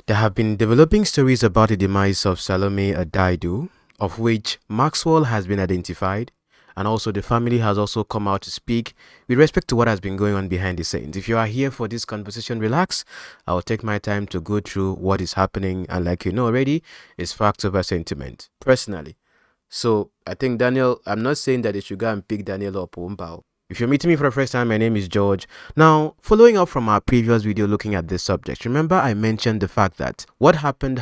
There have been developing stories about the demise of Salome Adaidu, of which Maxwell has been identified, and also the family has also come out to speak with respect to what has been going on behind the scenes. If you are here for this conversation, relax. I will take my time to go through what is happening, and like you know already, it's fact over sentiment, personally. So I think Daniel, I'm not saying that they should go and pick Daniel up. If you're meeting me for the first time, my name is George. Now, following up from our previous video looking at this subject, remember I mentioned the fact that what happened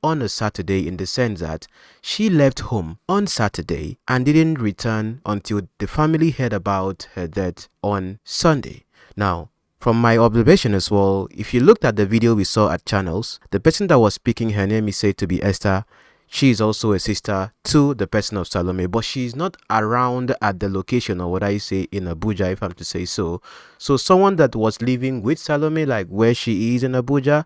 on a Saturday, in the sense that she left home on Saturday and didn't return until the family heard about her death on Sunday. Now, from my observation as well, if you looked at the video we saw at Channels, the person that was speaking, her name is said to be Esther. She is also a sister to the person of Salome, but she's not around at the location, or what I say, in Abuja, if I'm to say so. So someone that was living with Salome, like where she is in Abuja,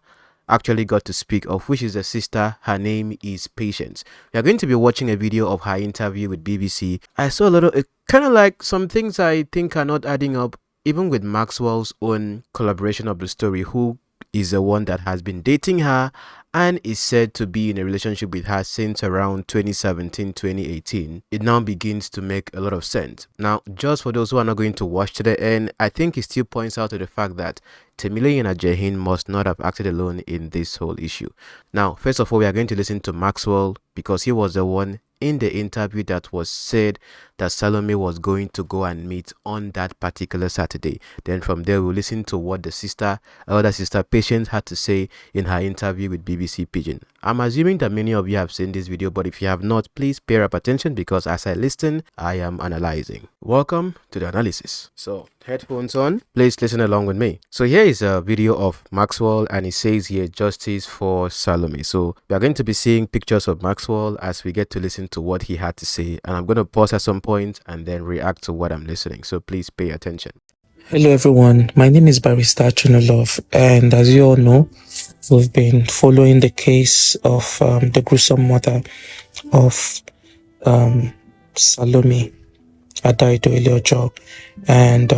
actually got to speak, of which is a sister. Her name is Patience. We are going to be watching a video of her interview with BBC. I saw a little, kind of like some things I think are not adding up, even with Maxwell's own collaboration of the story, who is the one that has been dating her and is said to be in a relationship with her since around 2017-2018. It now begins to make a lot of sense. Now, just for those who are not going to watch to the end, I think it still points out to the fact that Timileyin Ajayi must not have acted alone in this whole issue. Now, first of all, we are going to listen to Maxwell, because he was the one in the interview that was said that Salome was going to go and meet on that particular Saturday. Then from there, we'll listen to what the other sister Patience had to say in her interview with BBC Pidgin. I'm assuming that many of you have seen this video, but if you have not, please pay up attention, because as I listen, I am analyzing. Welcome to the analysis. So, headphones on, please listen along with me. So here is a video of Maxwell, and it says here, justice for Salome. So we are going to be seeing pictures of Maxwell as we get to listen to what he had to say, and I'm going to pause at some point and then react to what I'm listening, so please pay attention. Hello everyone, my name is Barrister Chinulov, and as you all know, we've been following the case of the gruesome murder of Salome Adaidu, and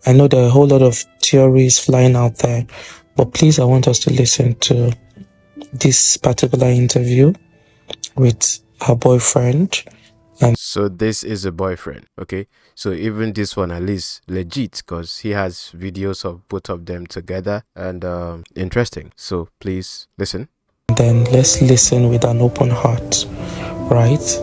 I know there are a whole lot of theories flying out there, but please, I want us to listen to this particular interview with her boyfriend. So this is a boyfriend, okay? So even this one, at least legit, because he has videos of both of them together, and interesting. So please listen. Then let's listen with an open heart, right?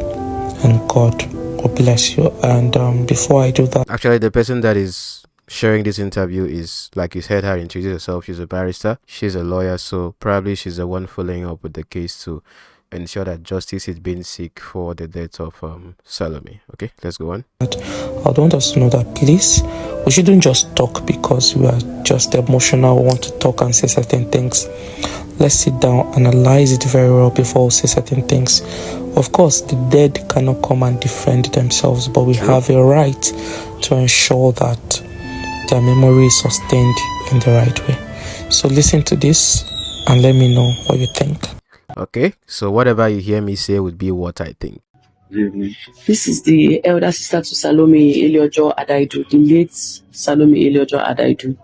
And God will bless you. And before I do that, actually, the person that is sharing this interview is, like you heard her introduce herself, she's a barrister, she's a lawyer, so probably she's the one following up with the case to ensure that justice is being sought for the death of Salome. Okay, let's go on. I want us to know that, please, we shouldn't just talk because we are just emotional, we want to talk and say certain things. Let's sit down, analyze it very well before we say certain things. Of course, the dead cannot come and defend themselves, but we have a right to ensure that their memory is sustained in the right way. So listen to this and let me know what you think. Okay, so whatever you hear me say would be what I think. This is the elder sister to Salome Adaidu, the late Salome Adaidu,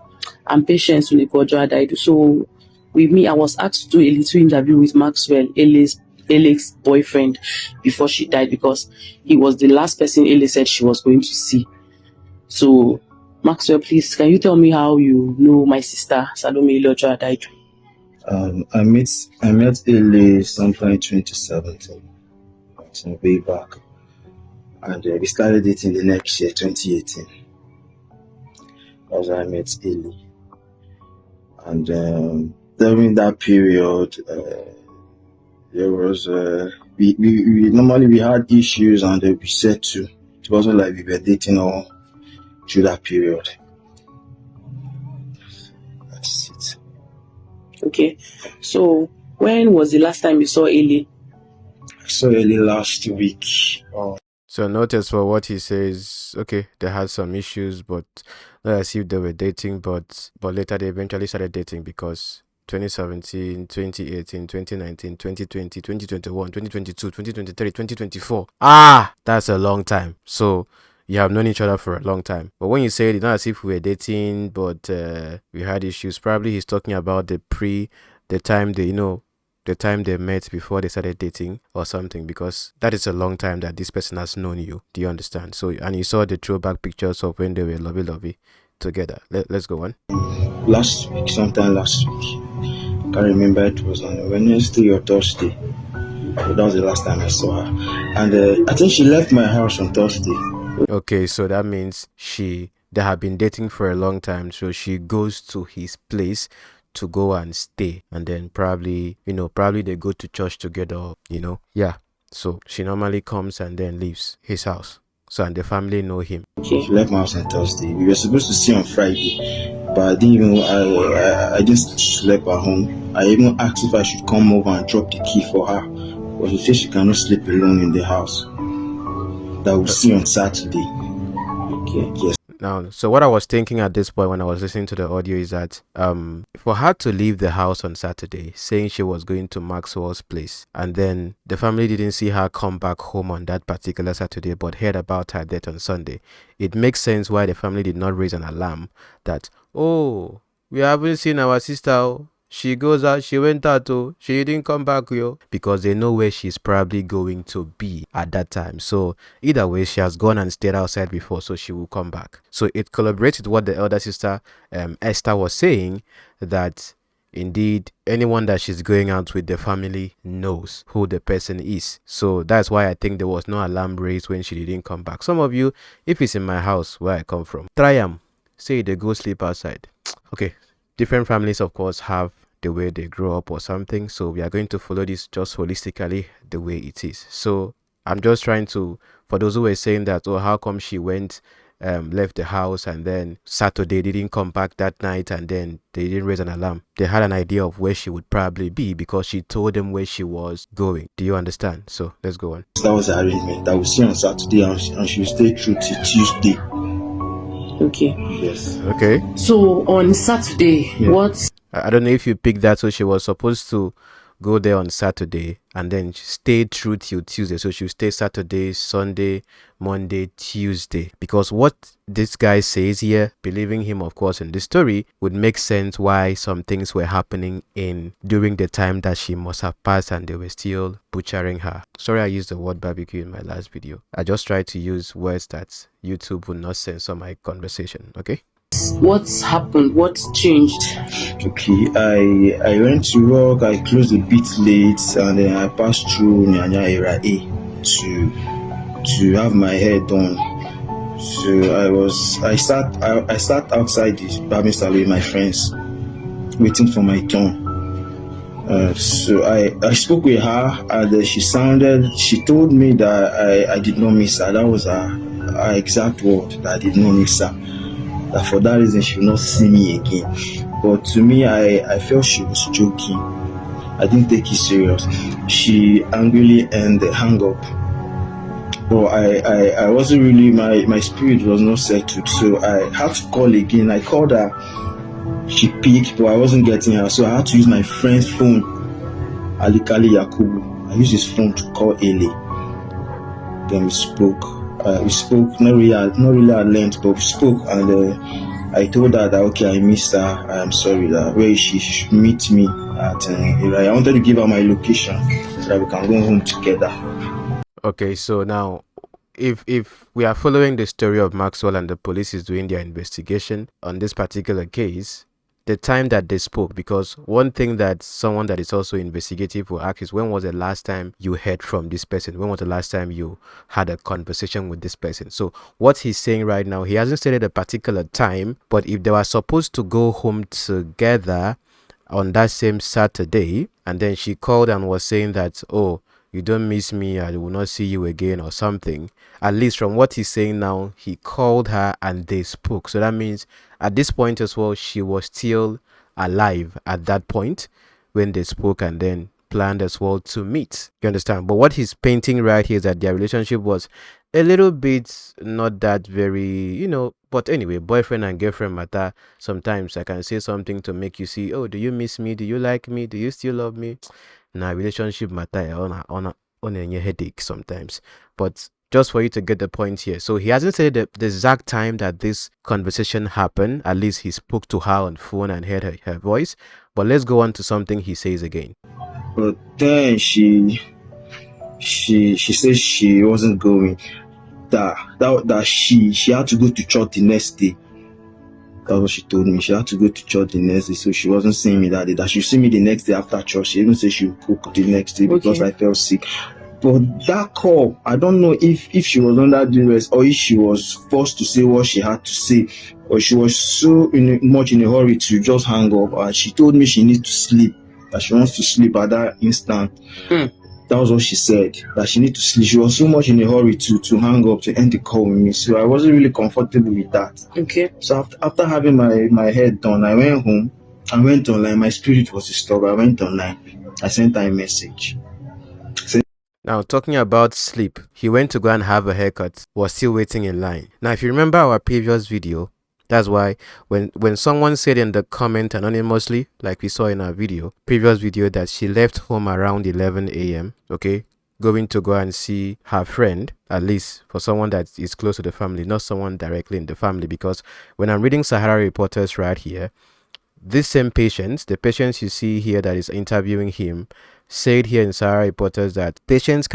and Patience Adaidu. So with me, I was asked to do a little interview with Maxwell, Ele's boyfriend, before she died, because he was the last person Ele said she was going to see. So Maxwell, please, can you tell me how you know my sister Salome Adaidu? I met Ele sometime in 2017, so way back, and we started dating the next year, 2018. As I met Ele, and during that period, there was we normally had issues, and we said to. It wasn't like we were dating all through that period. That's it. Okay, so when was the last time you saw Ele? I saw Ele last week. So notice for what he says, okay, they had some issues, but not as if they were dating, but later they eventually started dating, because 2017, 2018, 2019, 2020, 2021, 2022, 2023, 2024. That's a long time. So you have known each other for a long time. But when you say it's not as if we were dating, but we had issues, probably he's talking about the the time they, the time they met before they started dating or something, because that is a long time that this person has known you. Do you understand? So, and you saw the throwback pictures of when they were lovey together. Let's go on. Last week, sometime last week. Can't remember, it was on Wednesday or Thursday. That was the last time I saw her. And I think she left my house on Thursday. Okay, so that means they have been dating for a long time, so she goes to his place to go and stay, and then probably they go to church together, yeah. So she normally comes and then leaves his house, so, and the family know him. She left my house on Thursday. We were supposed to see on Friday, but I didn't even I just slept at home. I even asked if I should come over and drop the key for her, but she said she cannot sleep alone in the house. That we'll see on Saturday. Okay. Yes. Now, so what I was thinking at this point when I was listening to the audio is that for her to leave the house on Saturday saying she was going to Maxwell's place, and then the family didn't see her come back home on that particular Saturday but heard about her death on Sunday, it makes sense why the family did not raise an alarm that, oh, we haven't seen our sister. She goes out, she went out, she didn't come back, because they know where she's probably going to be at that time. So either way, she has gone and stayed outside before, so she will come back. So it collaborates with what the elder sister Esther was saying, that indeed anyone that she's going out with, the family knows who the person is. So that's why I think there was no alarm raised when she didn't come back. Some of you, if it's in my house where I come from, try say they go sleep outside. Okay, different families of course have the way they grow up or something, so we are going to follow this just holistically the way it is. So I'm just trying to, for those who were saying that, oh, how come she went left the house and then Saturday didn't come back that night, and then they didn't raise an alarm. They had an idea of where she would probably be because she told them where she was going. Do you understand? So let's go on. That was the arrangement. That we'll see on Saturday, and she'll stay through till Tuesday. Okay. Yes. Okay. So on Saturday, what? I don't know if you picked that. So she was supposed to go there on Saturday and then stay through till Tuesday. So she'll stay Saturday, Sunday, Monday, Tuesday. Because what this guy says here, believing him of course in this story, would make sense why some things were happening during the time that she must have passed and they were still butchering her. Sorry I used the word barbecue in my last video. I just tried to use words that YouTube would not censor my conversation, okay? What's happened? What's changed? Okay, I went to work. I closed a bit late, and then I passed through Nyanya Area A to have my hair done. So I sat outside the barbing salon with my friends, waiting for my turn. So I spoke with her, and she told me that I did not miss her. That was her exact word, that I did not miss her. That for that reason she will not see me again. But to me, I felt she was joking. I didn't take it serious. She angrily hung up. But I wasn't really, my spirit was not settled. So I had to call again. I called her. She picked, but I wasn't getting her. So I had to use my friend's phone, Alikali Yakubu. I used his phone to call Ele. Then we spoke, not really at length, but we spoke, and I told her that okay, I missed her. I am sorry that where she should meet me at I wanted to give her my location so that we can go home together. Okay, so now if we are following the story of Maxwell and the police is doing their investigation on this particular case, the time that they spoke, because one thing that someone that is also investigative will ask is, when was the last time you heard from this person? When was the last time you had a conversation with this person? So what he's saying right now, he hasn't stated a particular time, but if they were supposed to go home together on that same Saturday, and then she called and was saying that, oh, you don't miss me, I will not see you again or something. At least from what he's saying now, he called her and they spoke. So that means at this point as well, she was still alive at that point when they spoke and then planned as well to meet. You understand? But what he's painting right here is that their relationship was a little bit not that very, but anyway, boyfriend and girlfriend matter. Sometimes I can say something to make you see, oh, do you miss me? Do you like me? Do you still love me? Now, relationship matter on a headache sometimes. But just for you to get the point here. So he hasn't said the exact time that this conversation happened. At least he spoke to her on phone and heard her voice. But let's go on to something he says again. But then she said she wasn't going. That she had to go to church the next day. That's what she told me. She had to go to church the next day, so she wasn't seeing me that day. That she'll see me the next day after church. She even said she would cook the next day because I felt sick. But that call, I don't know if she was under duress or if she was forced to say what she had to say, or she was so much in a hurry to just hang up. And she told me she needs to sleep, that she wants to sleep at that instant. That was what she said, that she needs to sleep. She was so much in a hurry to hang up, to end the call with me. So I wasn't really comfortable with that. Okay. So after having my head done, I went home. I went online. My spirit was disturbed. I went online. I sent her a message. Now, talking about sleep, he went to go and have a haircut, was still waiting in line. Now, if you remember our previous video, that's why when someone said in the comment anonymously, like we saw in our previous video, that she left home around 11 a.m., okay, going to go and see her friend, at least for someone that is close to the family, not someone directly in the family, because when I'm reading Sahara Reporters right here, this same patient, the patient you see here that is interviewing him, said here in Sahara Reporters that patient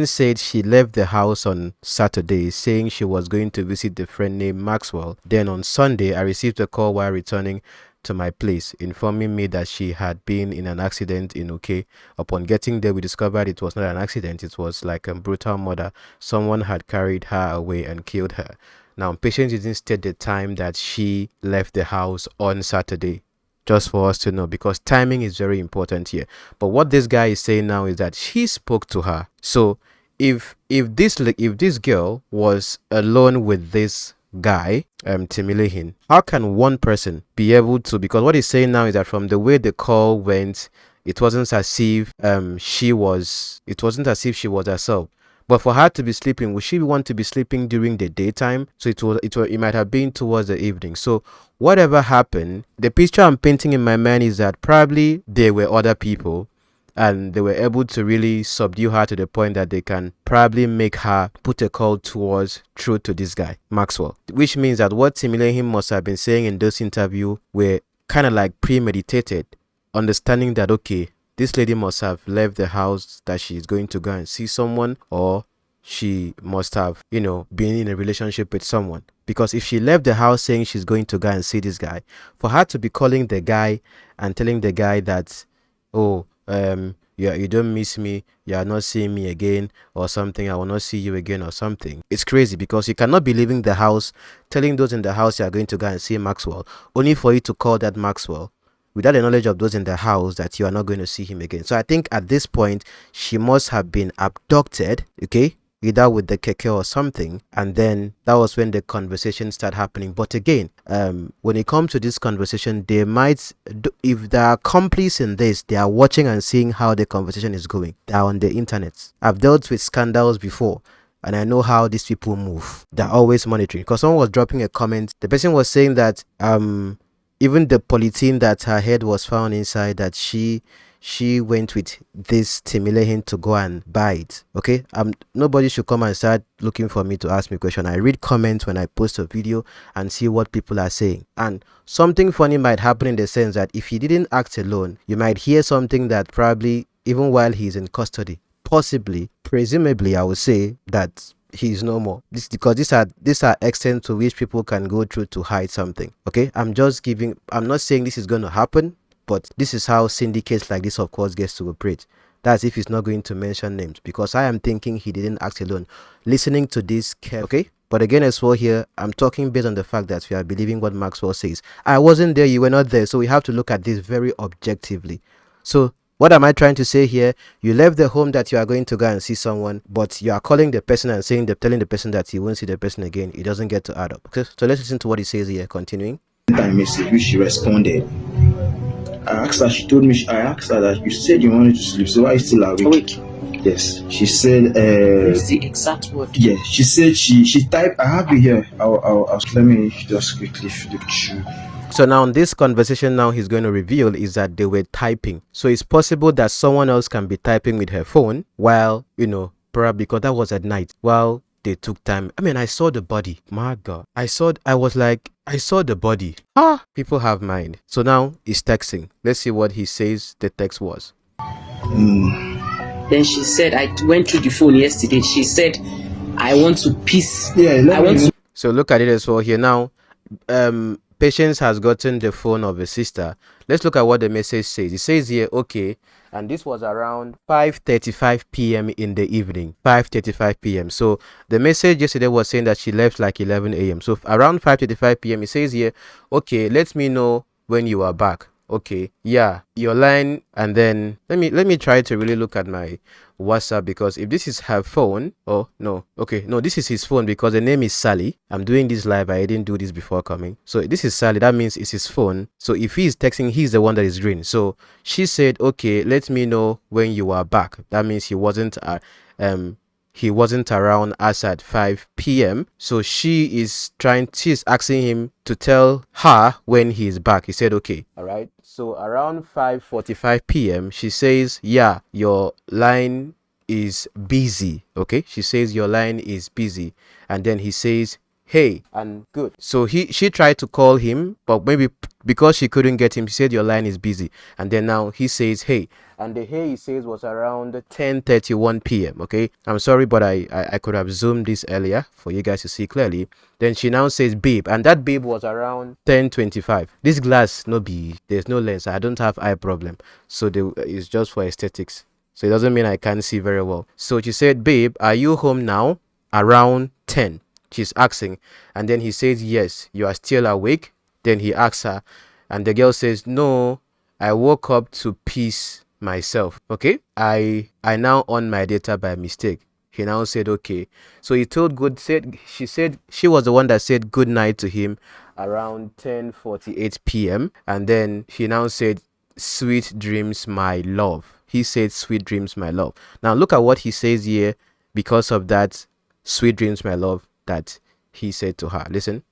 said she left the house on Saturday saying she was going to visit the friend named Maxwell. Then on Sunday, I received a call while returning to my place informing me that she had been in an accident in Uke. Upon getting there, we discovered it was not an accident. It was like a brutal murder. Someone had carried her away and killed her. Now, patient didn't state the time that she left the house on Saturday, just for us to know, because timing is very important here. But what this guy is saying now is that she spoke to her. So if this girl was alone with this guy, Timileyin, how can one person be able to, because what he's saying now is that from the way the call went, it wasn't as if she was herself. But for her to be sleeping, would she want to be sleeping during the daytime? So it might have been towards the evening. So whatever happened, the picture I'm painting in my mind is that probably there were other people and they were able to really subdue her to the point that they can probably make her put a call through to this guy, Maxwell. Which means that what Timileyin must have been saying in those interviews were kind of like premeditated, understanding that, okay, this lady must have left the house that she's going to go and see someone, or she must have, been in a relationship with someone. Because if she left the house saying she's going to go and see this guy, for her to be calling the guy and telling the guy that, oh, you don't miss me, you are not seeing me again, or something, I will not see you again, or something. It's crazy, because you cannot be leaving the house, telling those in the house you are going to go and see Maxwell, only for you to call that Maxwell without the knowledge of those in the house that you are not going to see him again. So I think at this point, she must have been abducted, okay, either with the keke or something, and then that was when the conversation started happening. But again, when it comes to this conversation, they might, if they are accomplices in this, they are watching and seeing how the conversation is going. They are on the internet. I've dealt with scandals before, and I know how these people move. They're always monitoring. Because someone was dropping a comment, the person was saying that even the polythene that her head was found inside, that she went with this Timileyin to go and buy it. Okay, nobody should come and start looking for me to ask me a question. I read comments when I post a video and see what people are saying. And something funny might happen in the sense that if he didn't act alone, you might hear something that probably, even while he's in custody, possibly, presumably, I would say that he's no more. Because these are extents to which people can go through to hide something. Okay, I'm not saying this is going to happen, but this is how syndicates like this, of course, gets to operate. That's if he's not going to mention names, because I am thinking he didn't act alone. Listening to this, okay? But again, as well here, I'm talking based on the fact that we are believing what Maxwell says. I wasn't there, you were not there, so we have to look at this very objectively. So what am I trying to say here? You left the home that you are going to go and see someone, but you are calling the person and telling the person that you won't see the person again. It doesn't get to add up. Okay, so let's listen to what he says here. Continuing. That message, which she responded. I asked her. She told me. I asked her that you said you wanted to sleep, so why are you still awake? Yes, she said. What's the exact word? Yeah, she said she typed. I have it here. Let me just quickly flip through. So now in this conversation now he's going to reveal is that they were typing. So it's possible that someone else can be typing with her phone while, probably because that was at night, while they took time. I mean, I saw the body. My God. I saw the body. Ah, people have mind. So now he's texting. Let's see what he says the text was. Then she said, I went through the phone yesterday. She said, I want to peace. Yeah, I want to. So look at it as well here now. Patience has gotten the phone of his sister. Let's look at what the message says. It says here, okay, and this was around 5:35 p.m. in the evening. 5:35 p.m. So the message yesterday was saying that she left like 11 a.m. So around 5:35 p.m. it says here, okay, let me know when you are back. Okay, yeah, your line, and then let me try to really look at my WhatsApp, because if this is her phone, oh no, okay, no, this is his phone because the name is Sally. I'm doing this live. I didn't do this before coming. So this is Sally. That means it's his phone. So if he's texting, he's the one that is green. So she said, okay, let me know when you are back. That means he wasn't around us at 5 p.m. So she's asking him to tell her when he is back. He said, okay. All right. So around 5:45 p.m., she says, yeah, your line is busy. Okay. She says your line is busy. And then he says, hey, and good. So she tried to call him, but maybe because she couldn't get him, she said your line is busy. And then now he says, hey. And the hey he says was around 10:31 p.m. Okay, I'm sorry, but I could have zoomed this earlier for you guys to see clearly. Then she now says babe, and that babe was around 10:25. This glass there's no lens. I don't have eye problem, so it's just for aesthetics. So it doesn't mean I can't see very well. So she said, babe, are you home now? Around 10. She's asking, and then he says, yes, you are still awake. Then he asks her, and the girl says, no, I woke up to peace myself. Okay, I now on my data by mistake. He now said, okay. So he she said she was the one that said good night to him around 10:48 p.m. and then he now said, sweet dreams, my love. He said, sweet dreams, my love. Now look at what he says here because of that sweet dreams, my love, that he said to her. Listen.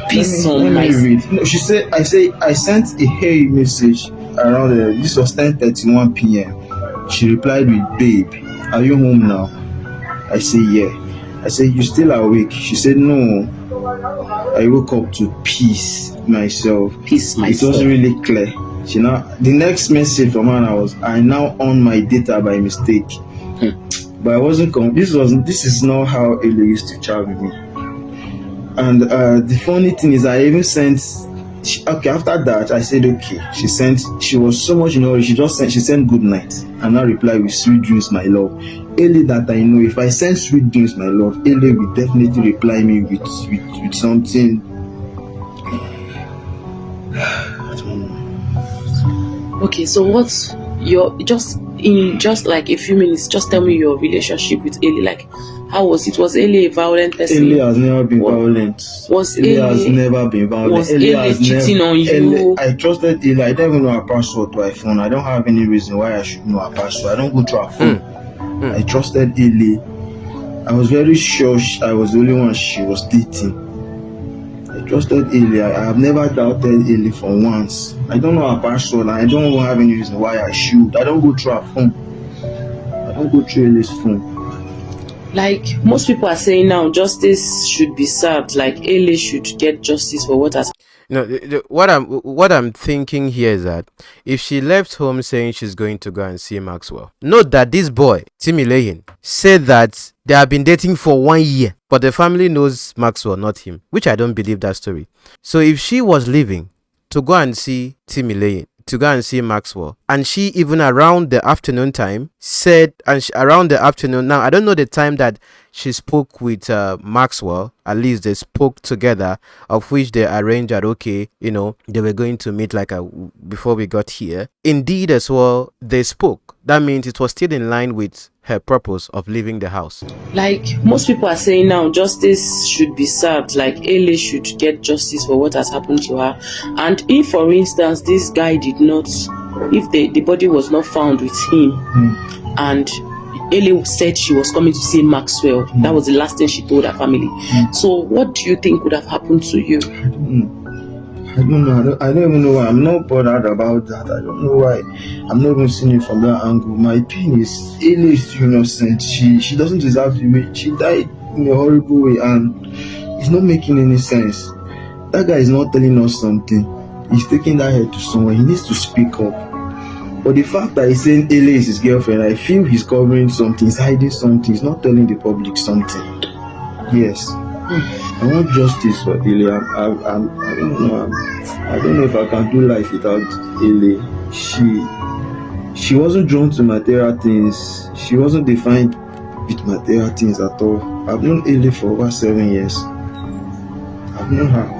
Peace Let on me my. read. No, she said, I sent a hey message around this was 10:31 p.m. She replied with, babe, are you home now? I say, yeah. I said, you still awake? She said, no, I woke up to peace myself. Peace myself. It wasn't really clear. The next message from her was, I now on my data by mistake. But I wasn't this is not how Ele used to chat with me. And the funny thing is, I even sent. After that, I said okay. She was so much in a hurry. She sent good night, and I replied with sweet dreams, my love. Ele that I know, if I send sweet dreams, my love, Ele will definitely reply me with something. I don't know. Okay, so what's your just like a few minutes? Just tell me your relationship with Ele. Like, how was it? Was Ele a violent person? Ele has never been violent. Ele has never been violent. Was Ele cheating on you? I trusted Ele. I don't even know her password to her phone. I don't have any reason why I should know her password. I don't go through her phone. I trusted Ele. I was very sure I was the only one she was dating. I trusted Ele. I have never doubted Ele for once. I don't know her password. I don't even have any reason why I should. I don't go through her phone. I don't go through Ele's phone. Like most people are saying now, justice should be served. Like Ele should get justice for what has. No, what I'm thinking here is that if she left home saying she's going to go and see Maxwell, note that this boy Timileyin said that they have been dating for 1 year, but the family knows Maxwell, not him, which I don't believe that story. So if she was leaving to go and see Timileyin, to go and see Maxwell, and she even around the afternoon time said, around the afternoon, now I don't know the time that she spoke with Maxwell, at least they spoke together, of which they arranged that okay, they were going to meet before we got here. Indeed as well, they spoke. That means it was still in line with her purpose of leaving the house. Like most people are saying now, justice should be served. Like Ele should get justice for what has happened to her. And if, for instance, this guy did not, if the body was not found with him, and Ele said she was coming to see Maxwell, that was the last thing she told her family. So what do you think would have happened to you? I don't know. I don't even know why. I'm not bothered about that. I don't know why. I'm not even seeing it from that angle. My opinion is Ele is innocent. She doesn't deserve to be. She died in a horrible way, and it's not making any sense. That guy is not telling us something. He's taking that head to someone. He needs to speak up. But the fact that he's saying Ele is his girlfriend, I feel he's covering something, he's hiding something, he's not telling the public something. Yes. I want justice for Ele. I don't know. I don't know if I can do life without Ele. She wasn't drawn to material things. She wasn't defined with material things at all. I've known Ele for over 7 years. I've known her.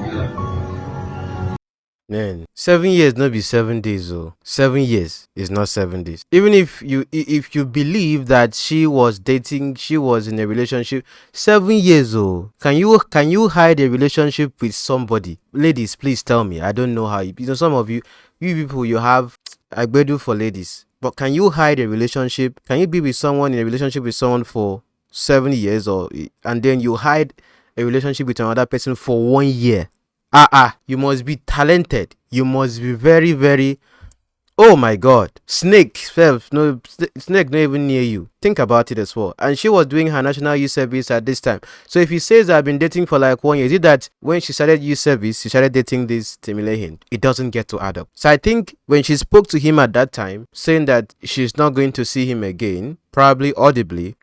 Man, 7 years not be 7 days though. 7 years is not 7 days. Even if you believe that she was dating, she was in a relationship, 7 years though. Can you hide a relationship with somebody? Ladies, please tell me. I don't know how you know, some of you people, you have I do for ladies. But can you hide a relationship? Can you be with someone in a relationship with someone for 7 years and then you hide a relationship with another person for 1 year? You must be talented. You must be very, very. Oh my God, snake not even near you. Think about it as well. And she was doing her national youth service at this time. So if he says I've been dating for like 1 year, is it that when she started youth service, she started dating this Timileyin? It doesn't get to add up. So I think when she spoke to him at that time, saying that she's not going to see him again, probably audibly,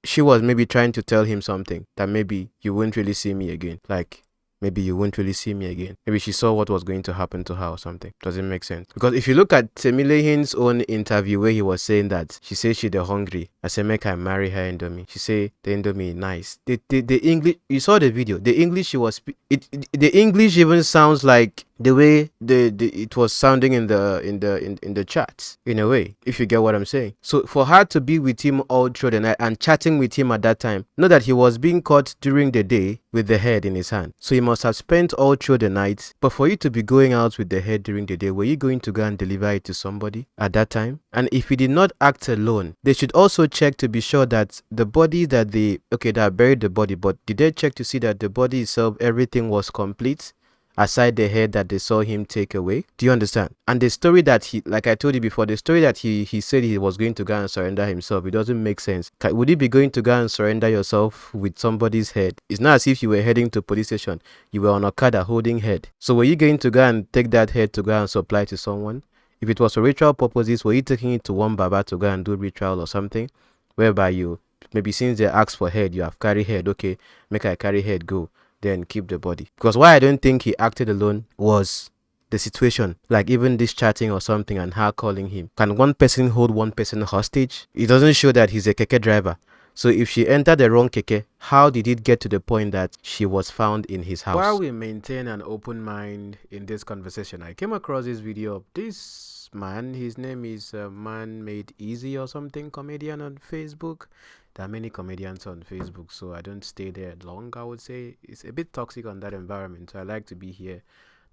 she was maybe trying to tell him something, that maybe you won't really see me again. Like, maybe you won't really see me again. Maybe she saw what was going to happen to her or something. Doesn't make sense. Because if you look at Timileyin's own interview where he was saying that she said she the hungry, I say make I marry her Indomie. She say the Indomie nice. The English, you saw the video. The English she was the English even sounds like the way it was sounding in the chats, in a way, if you get what I'm saying. So for her to be with him all through the night and chatting with him at that time, know that he was being caught during the day with the head in his hand. So he must have spent all through the night. But for you to be going out with the head during the day, were you going to go and deliver it to somebody at that time? And if he did not act alone, they should also check to be sure that the body that they buried the body, but did they check to see that the body itself, everything was complete? Aside the head that they saw him take away. Do you understand? And the story that he, like I told you before, the story that he said he was going to go and surrender himself, it doesn't make sense. Would you be going to go and surrender yourself with somebody's head? It's not as if you were heading to police station. You were on Okada holding head. So were you going to go and take that head to go and supply to someone? If it was for ritual purposes, were you taking it to one Baba to go and do ritual or something? Whereby you, maybe since they asked for head, you have carried head. Okay, make I carry head, go. Then keep the body. Because why I don't think he acted alone was the situation, like even this chatting or something and her calling him. Can one person hold one person hostage? It doesn't show that he's a keke driver. So if she entered the wrong keke, how did it get to the point that she was found in his house? While we maintain an open mind in this conversation, I came across this video of this man. His name is Man Made Easy or something, comedian on Facebook. There are many comedians on Facebook, so I don't stay there long. I would say it's a bit toxic on that environment, so I like to be here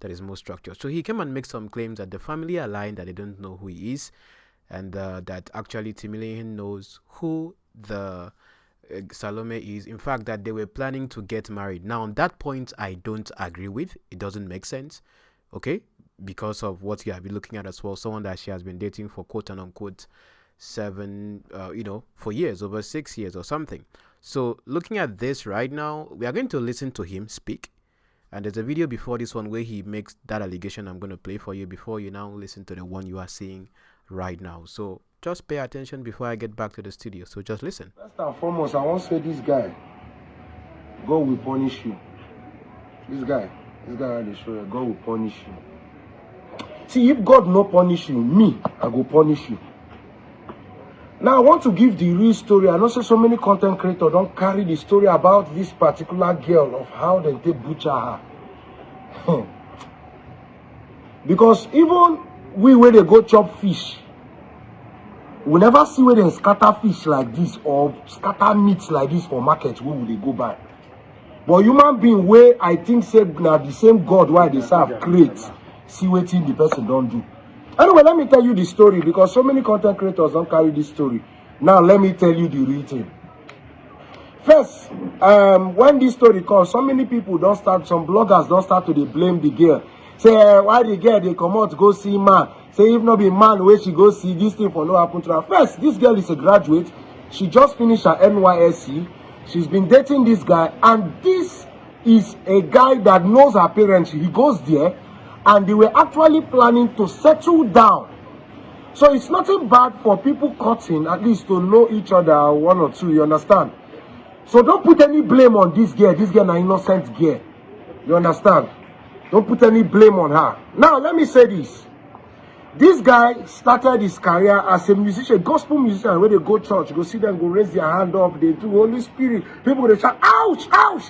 that is more structured. So he came and make some claims that the family are lying, that they don't know who he is, and that actually Timileyin knows who the Salome is. In fact, that they were planning to get married. Now, on that point, I don't agree with. It doesn't make sense, okay? Because of what you have been looking at as well. Someone that she has been dating for quote and unquote 4 years, over 6 years or something. So looking at this right now, we are going to listen to him speak. And there's a video before this one where he makes that allegation I'm going to play for you before you now listen to the one you are seeing right now. So just pay attention before I get back to the studio. So just listen. First and foremost, I want to say this guy, God will punish you. This guy right there, show you, God will punish you. See, if God no punish you, me, I go punish you. Now, I want to give the real story. I know so many content creators don't carry the story about this particular girl of how they butcher her. Because even we, where they go chop fish, we never see where they scatter fish like this or scatter meats like this for market. Where will they go buy? But human being, where I think say now the same God why they serve create, see what the person don't do. Anyway, let me tell you the story because so many content creators don't carry this story. Now, let me tell you the real thing. First, when this story comes, so many people don't start, some bloggers don't start to blame the girl. Say, why the girl, they come out to go see man. Say, if not be man, where she go see this thing for no happen to her. First, this girl is a graduate. She just finished her NYSC. She's been dating this guy, and this is a guy that knows her parents. He goes there, and they were actually planning to settle down. So it's nothing bad for people cutting, at least to know each other, one or two, you understand? So don't put any blame on this girl. This girl is an innocent girl. You understand? Don't put any blame on her. Now, let me say this. This guy started his career as a musician, gospel musician. When they go to church, go see them, go raise their hand up. They do Holy Spirit. People, they shout, ouch, ouch.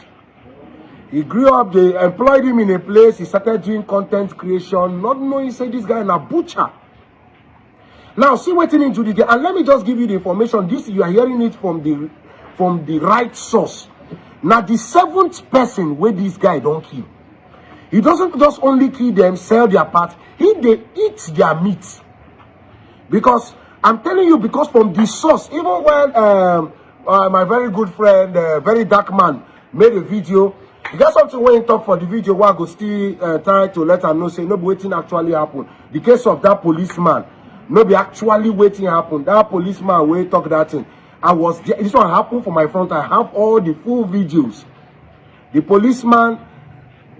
He grew up, they employed him in a place. He started doing content creation, not knowing, say, this guy is a butcher. Now, see what's into the game. And let me just give you the information. This, you are hearing it from the right source. Now, the 7th person where this guy don't kill. He doesn't just only kill them, sell their parts. They eat their meat. Because, I'm telling you, because from the source, even when my very good friend, very dark man, made a video, he got something when he talk for the video, where I go still try to let him know, say, no, waiting actually happened. The case of that policeman, no be actually waiting happen. That policeman will talk that thing. I was there. This one happened for my front. I have all the full videos. The policeman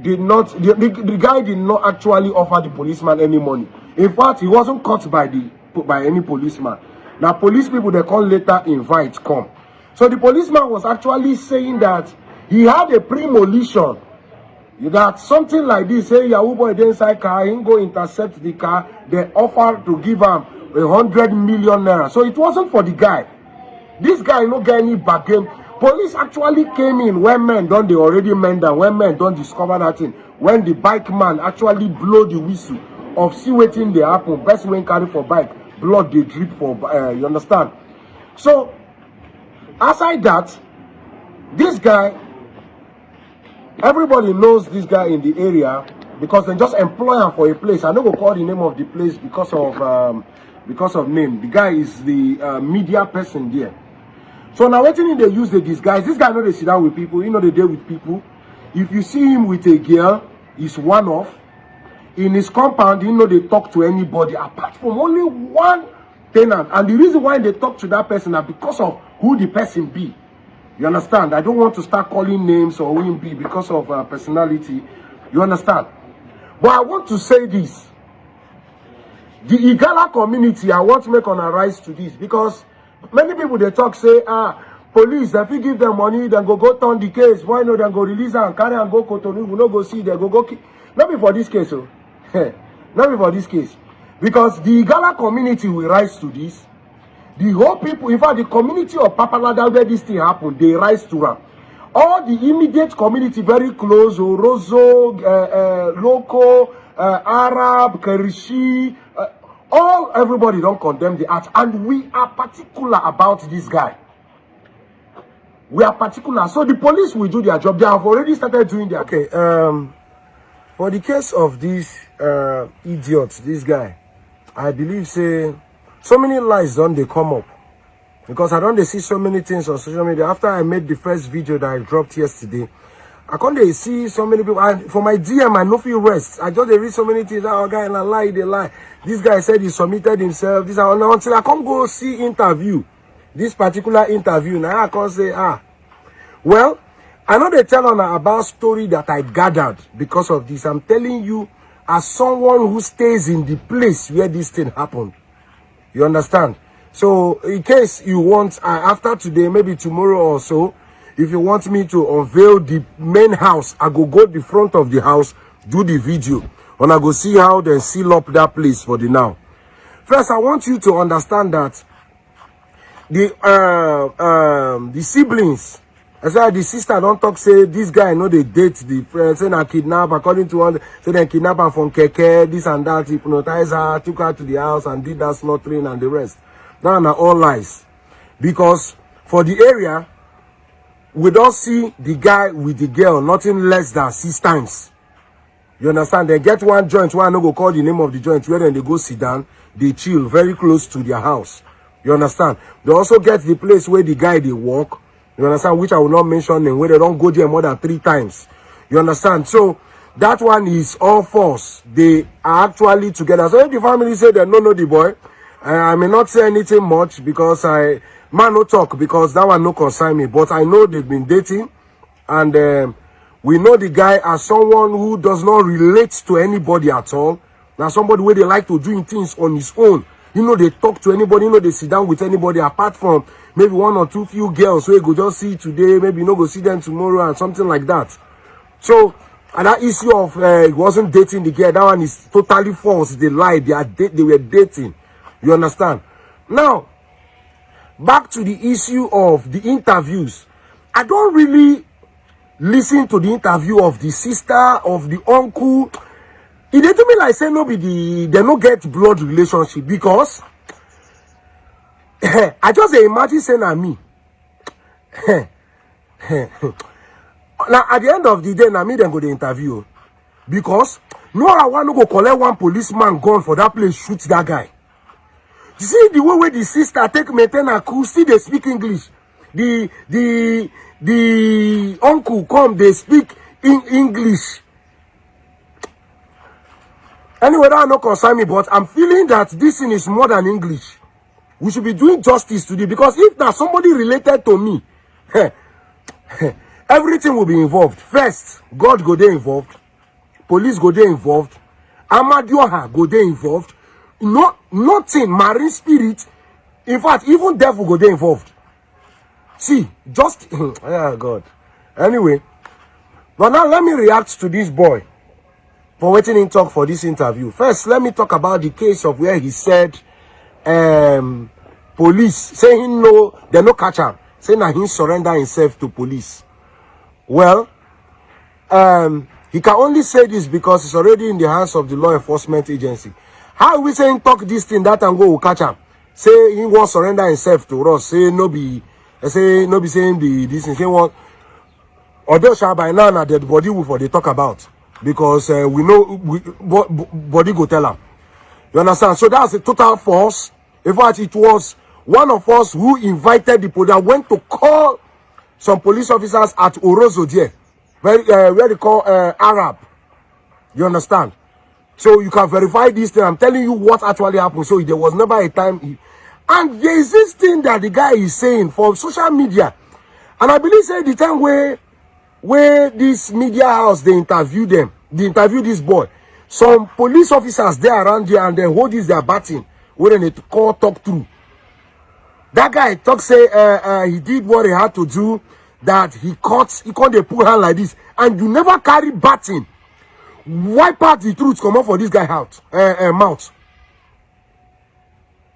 did not, the guy did not actually offer the policeman any money. In fact, he wasn't caught by any policeman. Now, police people, they call later invite, come. So the policeman was actually saying that he had a premonition that something like this, say Yahoo boy inside car, he go intercept the car, they offer to give him 100 million naira. So it wasn't for the guy. This guy no get any bargain. Police actually came in when men done they already mend down, when men don't discover that thing. When the bike man actually blow the whistle of see waiting they happen, best when carry for bike, blood they drip for you understand? So aside that, this guy, everybody knows this guy in the area because they just employ him for a place. I don't go call the name of the place because of name. The guy is the media person there. So now what they use the disguise. This guy know they sit down with people. You know they deal with people. If you see him with a girl, he's one off. In his compound, you know they talk to anybody apart from only one tenant. And the reason why they talk to that person is because of who the person be. You understand? I don't want to start calling names or who him be because of personality. You understand? But I want to say this. The Igala community, I want to make on a rise to this because many people they talk say, police, if you give them money, then go turn the case. Why not then go release her and carry and go Cotonou? We no go see they go. Not before this case, oh. Not before this case. Because the Igala community will rise to this. The whole people, in fact, the community of Papalada where this thing happened, they rise to her. All the immediate community very close, Orozo, Loco, Arab, Kerishi, everybody don't condemn the act. And we are particular about this guy. We are particular. So the police will do their job. They have already started doing their Okay, for the case of this idiot, this guy, I believe say so many lies don't they come up. Because I don't see so many things on social media. After I made the first video that I dropped yesterday, I can't see so many people. For my DM, I no feel rest. I just read so many things. Oh, guy, lie, they lie. This guy said he submitted himself. This until I can't go see interview. This particular interview. Now I can't say, well, I know they tell on about story that I gathered because of this. I'm telling you, as someone who stays in the place where this thing happened. You understand? So, in case you want, after today, maybe tomorrow or so, if you want me to unveil the main house, I go the front of the house, do the video, and I go see how they seal up that place for the now. First, I want you to understand that the siblings, I said the sister don't talk say this guy know they date the friend, say na kidnap according to one, say they kidnap her from Keke, this and that, hypnotize her, took her to the house and did that slaughtering and the rest. Now are all lies. Because for the area, we don't see the guy with the girl nothing less than 6 times. You understand? They get one joint, one no go call the name of the joint, where then they go sit down, they chill very close to their house. You understand? They also get the place where the guy they walk. You understand? Which I will not mention name, where they don't go there more than 3 times. You understand? So that one is all false. They are actually together. So if the family say they don't know the boy, I may not say anything much because Man, no talk because that one no concern me. But I know they've been dating, and we know the guy as someone who does not relate to anybody at all. Now somebody where they like to do things on his own. You know, they talk to anybody. You know, they sit down with anybody apart from maybe one or two few girls. So you go just see today, maybe you know go see them tomorrow and something like that. So, and that issue of he wasn't dating the girl, that one is totally false. They lied. They were dating. You understand? Now, back to the issue of the interviews. I don't really listen to the interview of the sister, of the uncle. It did to me like say no be they no get blood relationship because I just imagine saying na me. Now at the end of the day, na me then go the interview because no I want to go collect one policeman gun for that place shoot that guy. You see the way the sister take maintain her cool, still they speak English. The uncle come, they speak in English. Anyway, that no concern me, but I'm feeling that this thing is more than English. We should be doing justice today because if now somebody related to me, everything will be involved. First, God go there involved, police go there involved, Amadioha go there involved. No, nothing, marine spirit. In fact, even devil go there involved. See, just oh God. Anyway, but now let me react to this boy for waiting in talk for this interview. First, let me talk about the case of where he said police saying no, they no catch him, saying that he surrender himself to police. Well, he can only say this because it's already in the hands of the law enforcement agency. How we saying talk this thing that and go will catch him? Say he won't surrender himself to us. Say no be saying this thing. Say what? Although shall by now na dead body will for they talk about because we know body go tell him. You understand? So that's a total force. In fact, it was one of us who invited the police. Went to call some police officers at Orozo there, where they call Arab. You understand? So you can verify this thing. I'm telling you what actually happened. So there was never a time. And there is this thing that the guy is saying for social media. And I believe say the time where this media house, they interview this boy. Some police officers there around here and they hold this their batting. Where they talk through. That guy say he did what he had to do. That he can't they pull hand like this. And you never carry batting. Wipe out the truth come out for this guy out mouth.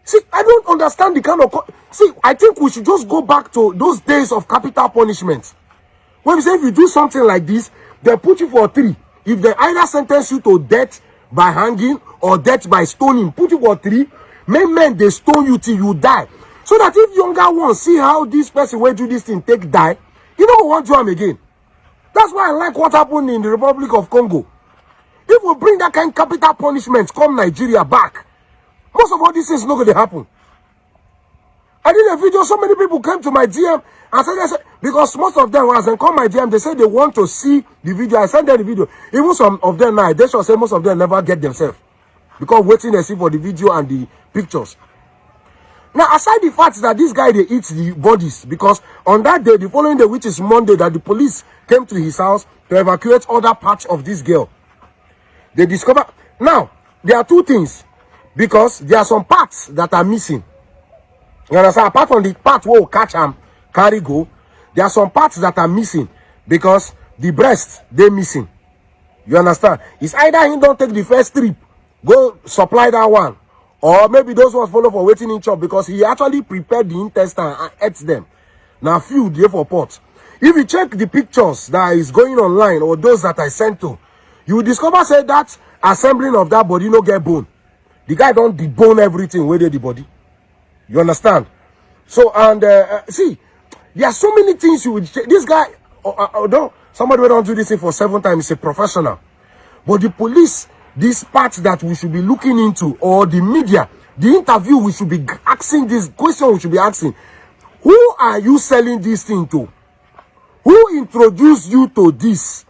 See, I don't understand the kind of see. I think we should just go back to those days of capital punishment. When we say if you do something like this, they put you for 3. If they either sentence you to death by hanging or death by stoning, put you for 3. Men they stone you till you die. So that if younger ones see how this person will do this thing take die, you don't want to do him again. That's why I like what happened in the Republic of Congo. If we bring that kind of capital punishment, come Nigeria back, most of all these things not going to happen. I did a video, so many people came to my DM and said, because most of them, as they come my DM, they said they want to see the video. I sent them the video. Even some of them now, they should say most of them never get themselves. Because waiting to see for the video and the pictures. Now, aside the fact that this guy, they eat the bodies, because on that day, the following day, which is Monday, that the police came to his house to evacuate other parts of this girl. They discover now there are 2 things because there are some parts that are missing. You understand? Apart from the part where we catch and carry go, there are some parts that are missing because the breast they missing. You understand? It's either he don't take the first trip, go supply that one, or maybe those ones follow for waiting in chop because he actually prepared the intestine and ate them. Now few there for pot. If you check the pictures that is going online or those that I sent to, you will discover say that assembling of that body no get bone. The guy don't debone everything where they the body. You understand? So and see, there are so many things you would. This guy, although somebody will don't do this thing for 7 times, is a professional. But the police, this part that we should be looking into, or the media, the interview, we should be asking this question. We should be asking, who are you selling this thing to? Who introduced you to this?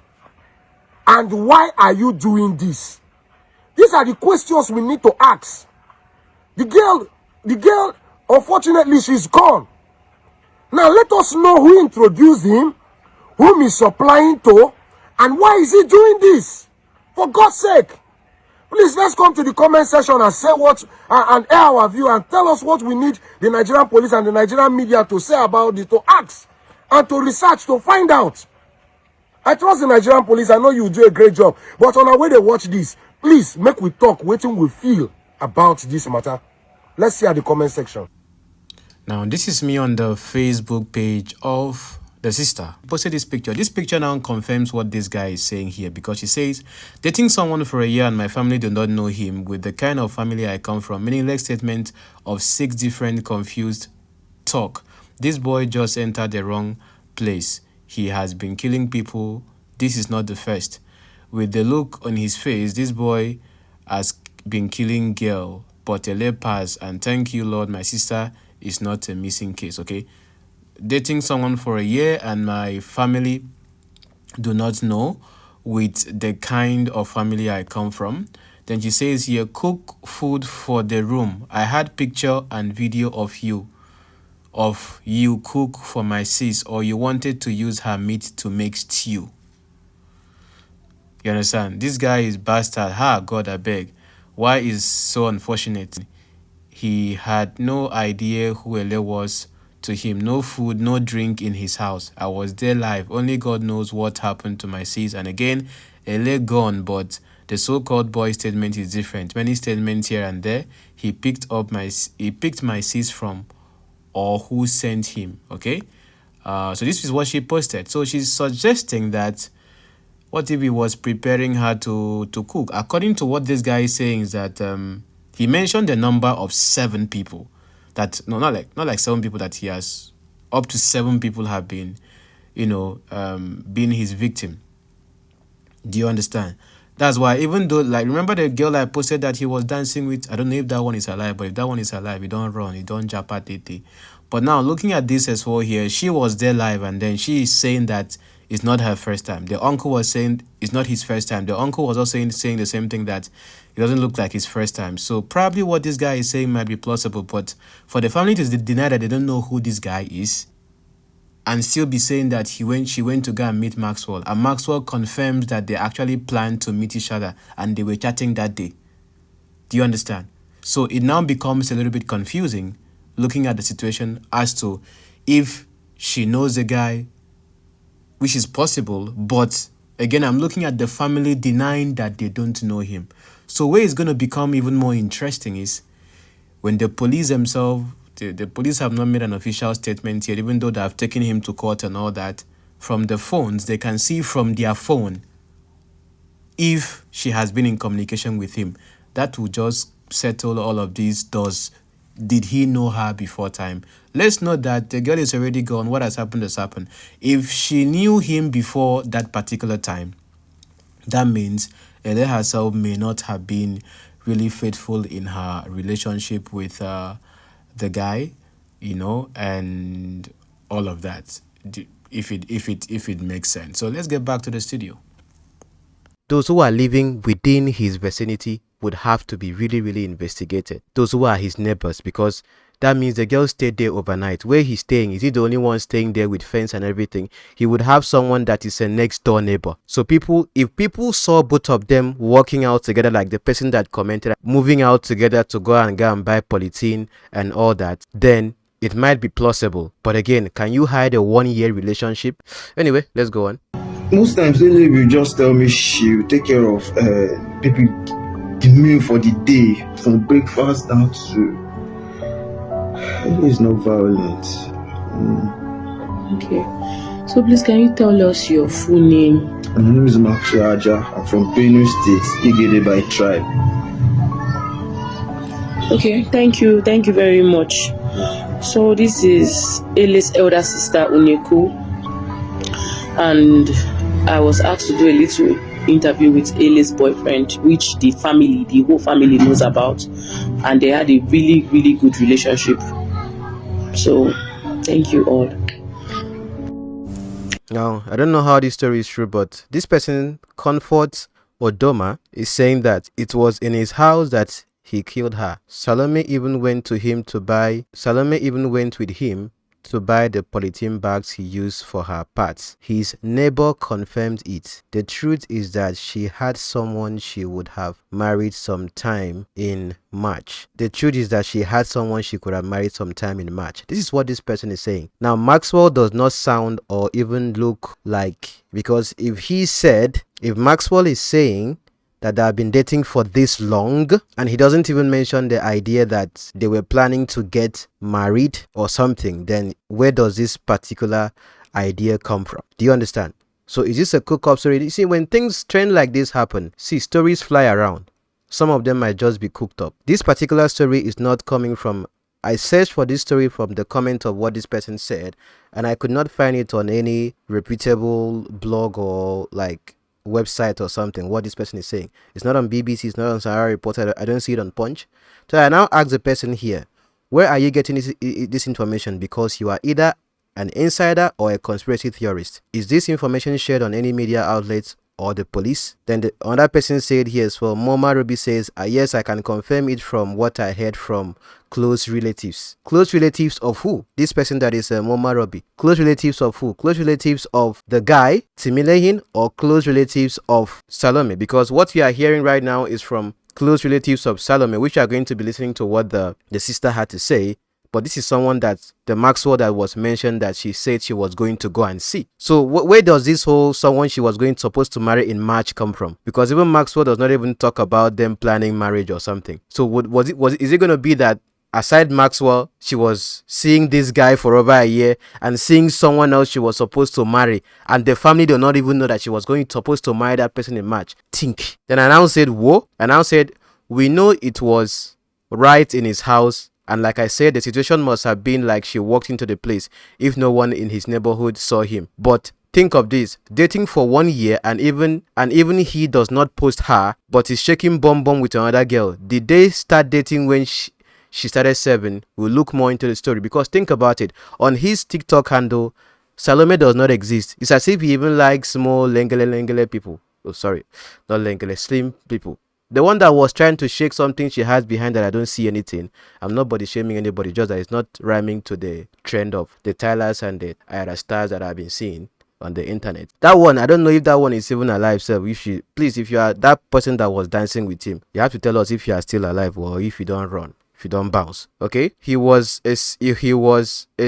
And why are you doing this? These are the questions we need to ask. The girl, unfortunately, she's gone. Now let us know who introduced him, whom he's supplying to, and why is he doing this? For God's sake. Please, let's come to the comment section and say what, and air our view and tell us what we need the Nigerian police and the Nigerian media to say about this, to ask and to research, to find out. I trust the Nigerian police. I know you do a great job. But on our way they watch this, please make we talk, waiting we feel about this matter. Let's see at the comment section. Now, this is me on the Facebook page of the sister. I posted this picture. This picture now confirms what this guy is saying here, because she says, dating someone for a year and my family do not know him with the kind of family I come from, meaningless statement of 6 different confused talk. This boy just entered the wrong place. He has been killing people. This is not the first. With the look on his face, this boy has been killing girl, but a lay pass, and thank you, Lord, my sister is not a missing case, okay? Dating someone for a year and my family do not know with the kind of family I come from. Then she says here, cook food for the room. I had picture and video of you cook for my sis, or you wanted to use her meat to make stew. You understand? This guy is bastard. God, I beg. Why is so unfortunate? He had no idea who Ele was to him. No food, no drink in his house. I was there live. Only God knows what happened to my sis. And again, Ele gone, but the so-called boy statement is different. Many statements here and there. He picked my sis from, or who sent him. Okay. So this is what she posted. So she's suggesting that what if he was preparing her to cook? According to what this guy is saying is that he mentioned the number of 7 people. That not like 7 people, that he has up to 7 people have been, been his victim. Do you understand? That's why, even though, like, remember the girl I posted that he was dancing with? I don't know if that one is alive, but if that one is alive, you don't run, you don't japatete. But now, looking at this as well here, she was there live, and then she is saying that it's not her first time. The uncle was saying it's not his first time. The uncle was also saying the same thing, that it doesn't look like his first time. So probably what this guy is saying might be plausible, but for the family to deny that they don't know who this guy is, and still be saying that she went to go and meet Maxwell, and Maxwell confirms that they actually planned to meet each other and they were chatting that day. Do you understand? So it now becomes a little bit confusing looking at the situation as to if she knows the guy, which is possible, but again, I'm looking at the family denying that they don't know him. So where it's going to become even more interesting is when the police themselves, the police have not made an official statement yet, even though they have taken him to court and all that. From the phones, they can see from their phone if she has been in communication with him. That will just settle all of these doors. Did he know her before time? Let's note that the girl is already gone. What has happened has happened. If she knew him before that particular time, that means Ele herself may not have been really faithful in her relationship with the guy, and all of that, if it makes sense. So let's get back to the studio. Those who are living within his vicinity would have to be really, really investigated. Those who are his neighbors, because that means the girl stayed there overnight. Where he's staying, is he the only one staying there with fence and everything? He would have someone that is a next door neighbor. So if people saw both of them walking out together, like the person that commented, moving out together to go and buy polythene and all that, then it might be plausible. But again, can you hide a 1-year relationship? Anyway, let's go on. Most times, Lily will just tell me she will take care of maybe the meal for the day, from breakfast down to. Lily is not violent. Okay. So please, can you tell us your full name? My name is Maxwell Aja. I'm from Benue State, Igede by tribe. Okay, thank you very much. So this is Ele's elder sister Uneku, and I was asked to do a little interview with Ele's boyfriend, which the whole family knows about, and they had a really, really good relationship. So thank you all. Now, I don't know how this story is true, but this person, Comfort Odoma, is saying that it was in his house that he killed her. Salome even went with him to buy the polythene bags he used for her parts. His neighbor confirmed it. The truth is that she had someone she would have married sometime in March. The truth is that she had someone she could have married sometime in March. This is what this person is saying. Now, Maxwell does not sound or even look like, because if Maxwell is saying that they have been dating for this long, and he doesn't even mention the idea that they were planning to get married or something, then where does this particular idea come from? Do you understand? So is this a cook-up story? You see, when things trend like this happen, see, stories fly around. Some of them might just be cooked up. This particular story is not coming from, I searched for this story from the comment of what this person said, and I could not find it on any reputable blog or like website or something. What this person is saying, it's not on BBC, it's not on Sahara Reporter. I don't see it on Punch. So I now ask the person here, where are you getting this information? Because you are either an insider or a conspiracy theorist. Is this information shared on any media outlets or the police? Then the other person said here as well, Moma Ruby says, yes, I can confirm it from what I heard from close relatives. Close relatives of who? This person that is Moma Ruby. Close relatives of who? Close relatives of the guy, Timileyin, or close relatives of Salome? Because what we are hearing right now is from close relatives of Salome, which are going to be listening to what the sister had to say. But this is someone that the Maxwell that was mentioned that she said she was going to go and see. So where does this whole someone she was supposed to marry in March come from? Because even Maxwell does not even talk about them planning marriage or something. So is it going to be that aside Maxwell, she was seeing this guy for over a year and seeing someone else she was supposed to marry, and the family did not even know that she was supposed to marry that person in March? Think. Then I now said, whoa. And I said, we know it was right in his house. And like I said, the situation must have been like she walked into the place if no one in his neighborhood saw him. But think of this, dating for 1 year, and even he does not post her, but is shaking bum with another girl. Did they start dating when she started 7? We'll look more into the story, because think about it. On his TikTok handle, Salome does not exist. It's as if he even likes small lengele people. Oh, sorry, not lengele, slim people. The one that was trying to shake something she has behind that I don't see anything. I'm not body shaming anybody, just that it's not rhyming to the trend of the Tylers and the Ira stars that I've been seeing on the internet. That one, I don't know if that one is even alive. So if you are that person that was dancing with him, you have to tell us if you are still alive or if you don't run, if you don't bounce. Okay, he was a